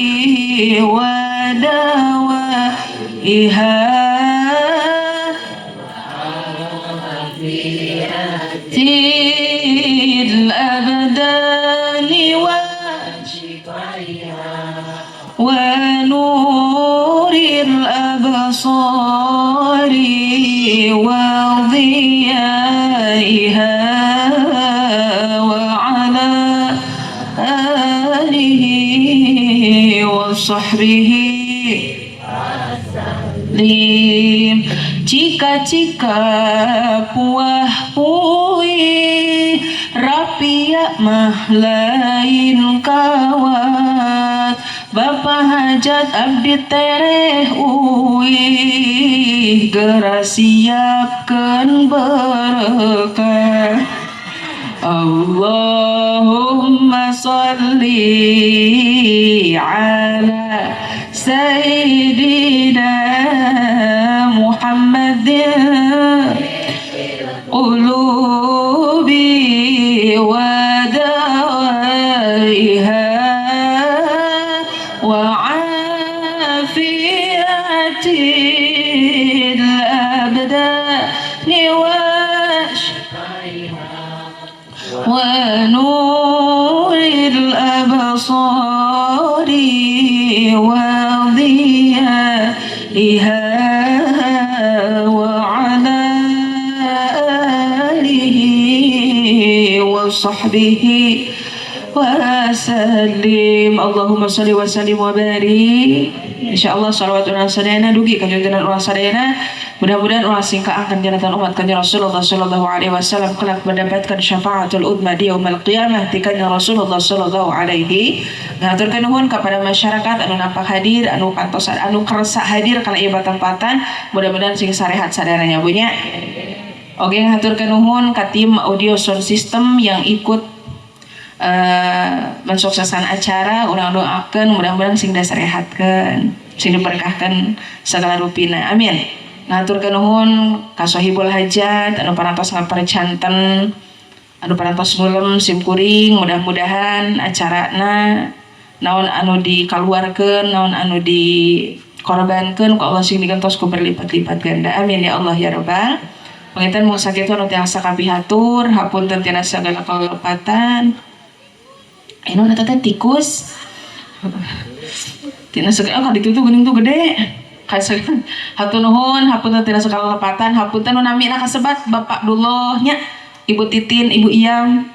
S1: wa dawaiha til abdani wa nuril absari wa ضيائها وعلى آله وصحبه lim. Cika-cika puah puih rapia mah lain kawat, Bapa hajat abdi tereh uih geura siapkeun berkah. Allahumma sholli ala sayyidina Muhammadin qulubi wa dawaiha wa afiyatil abdani wa nuril absari wa ضيائها وعلى آله وصحبه وسلم. اللهم صل وسلم وبارك Insyaallah salawat urang sadayana dugi ka junjungan urang sadayana. Mudah-mudahan ulah singkaangkan janatan umat kanjeng Rasulullah sallallahu alaihi wasallam kelak mendapatkan syafaatul udma di yaumil qiyamah ti kanjeng Rasulullah sallallahu alaihi. Ngaturkeun nuhun kepada masyarakat anu nampak hadir, anu kantos anu kersa hadir kana ieu tempatan, mudah-mudahan sing sarehat sadaranya bunya. Oke, ngaturkeun nuhun ka tim audio sound system yang ikut mensukseskan acara, urang doakeun mudah-mudahan sing dasarehatkeun, sing diberkahkeun segala rupina. Amin. Ngaturkeun nuhun ka sahibul hajat anu parantos ngaparcanten, anu parantos ngulem sim kuring, mudah-mudahan acarana naon anu dikaluarkeun, naon anu dikorbankeun ku Allah sing digantos ku berlipat-lipat ganda. Amin ya Allah ya Rabbal. Panginten mung sakitu anu tiasa kapihatur, hapunten tina sagala kalepatan. Eno nata teh tikus. Tina segala ditutup geuning tuh gede. Hatur nuhun hapunten tina segala lepatan, hapunten nu namina kasebat Bapak Abdullah nya, Ibu Titin, Ibu Iyam,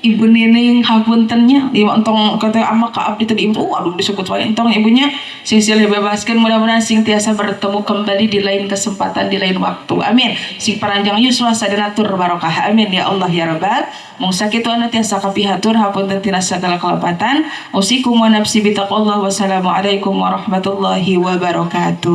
S1: Ibu Nining, hapuntennya ieu entong kata ama ka abdi teh ibu aduh disebut wae entong ibunya sing silih bebaskeun, mudah-mudahan sing tiasa bertemu kembali di lain kesempatan di lain waktu. Amin. Sing paranjang yuswa sadanatur barokah. Amin ya Allah ya Rabbal. Mung sakitu anu tiasa kapihatur hapunten tina sagala kalepatan. Usikum wa nafsi bitaqwallah. Wassalamualaikum warahmatullahi wabarakatuh.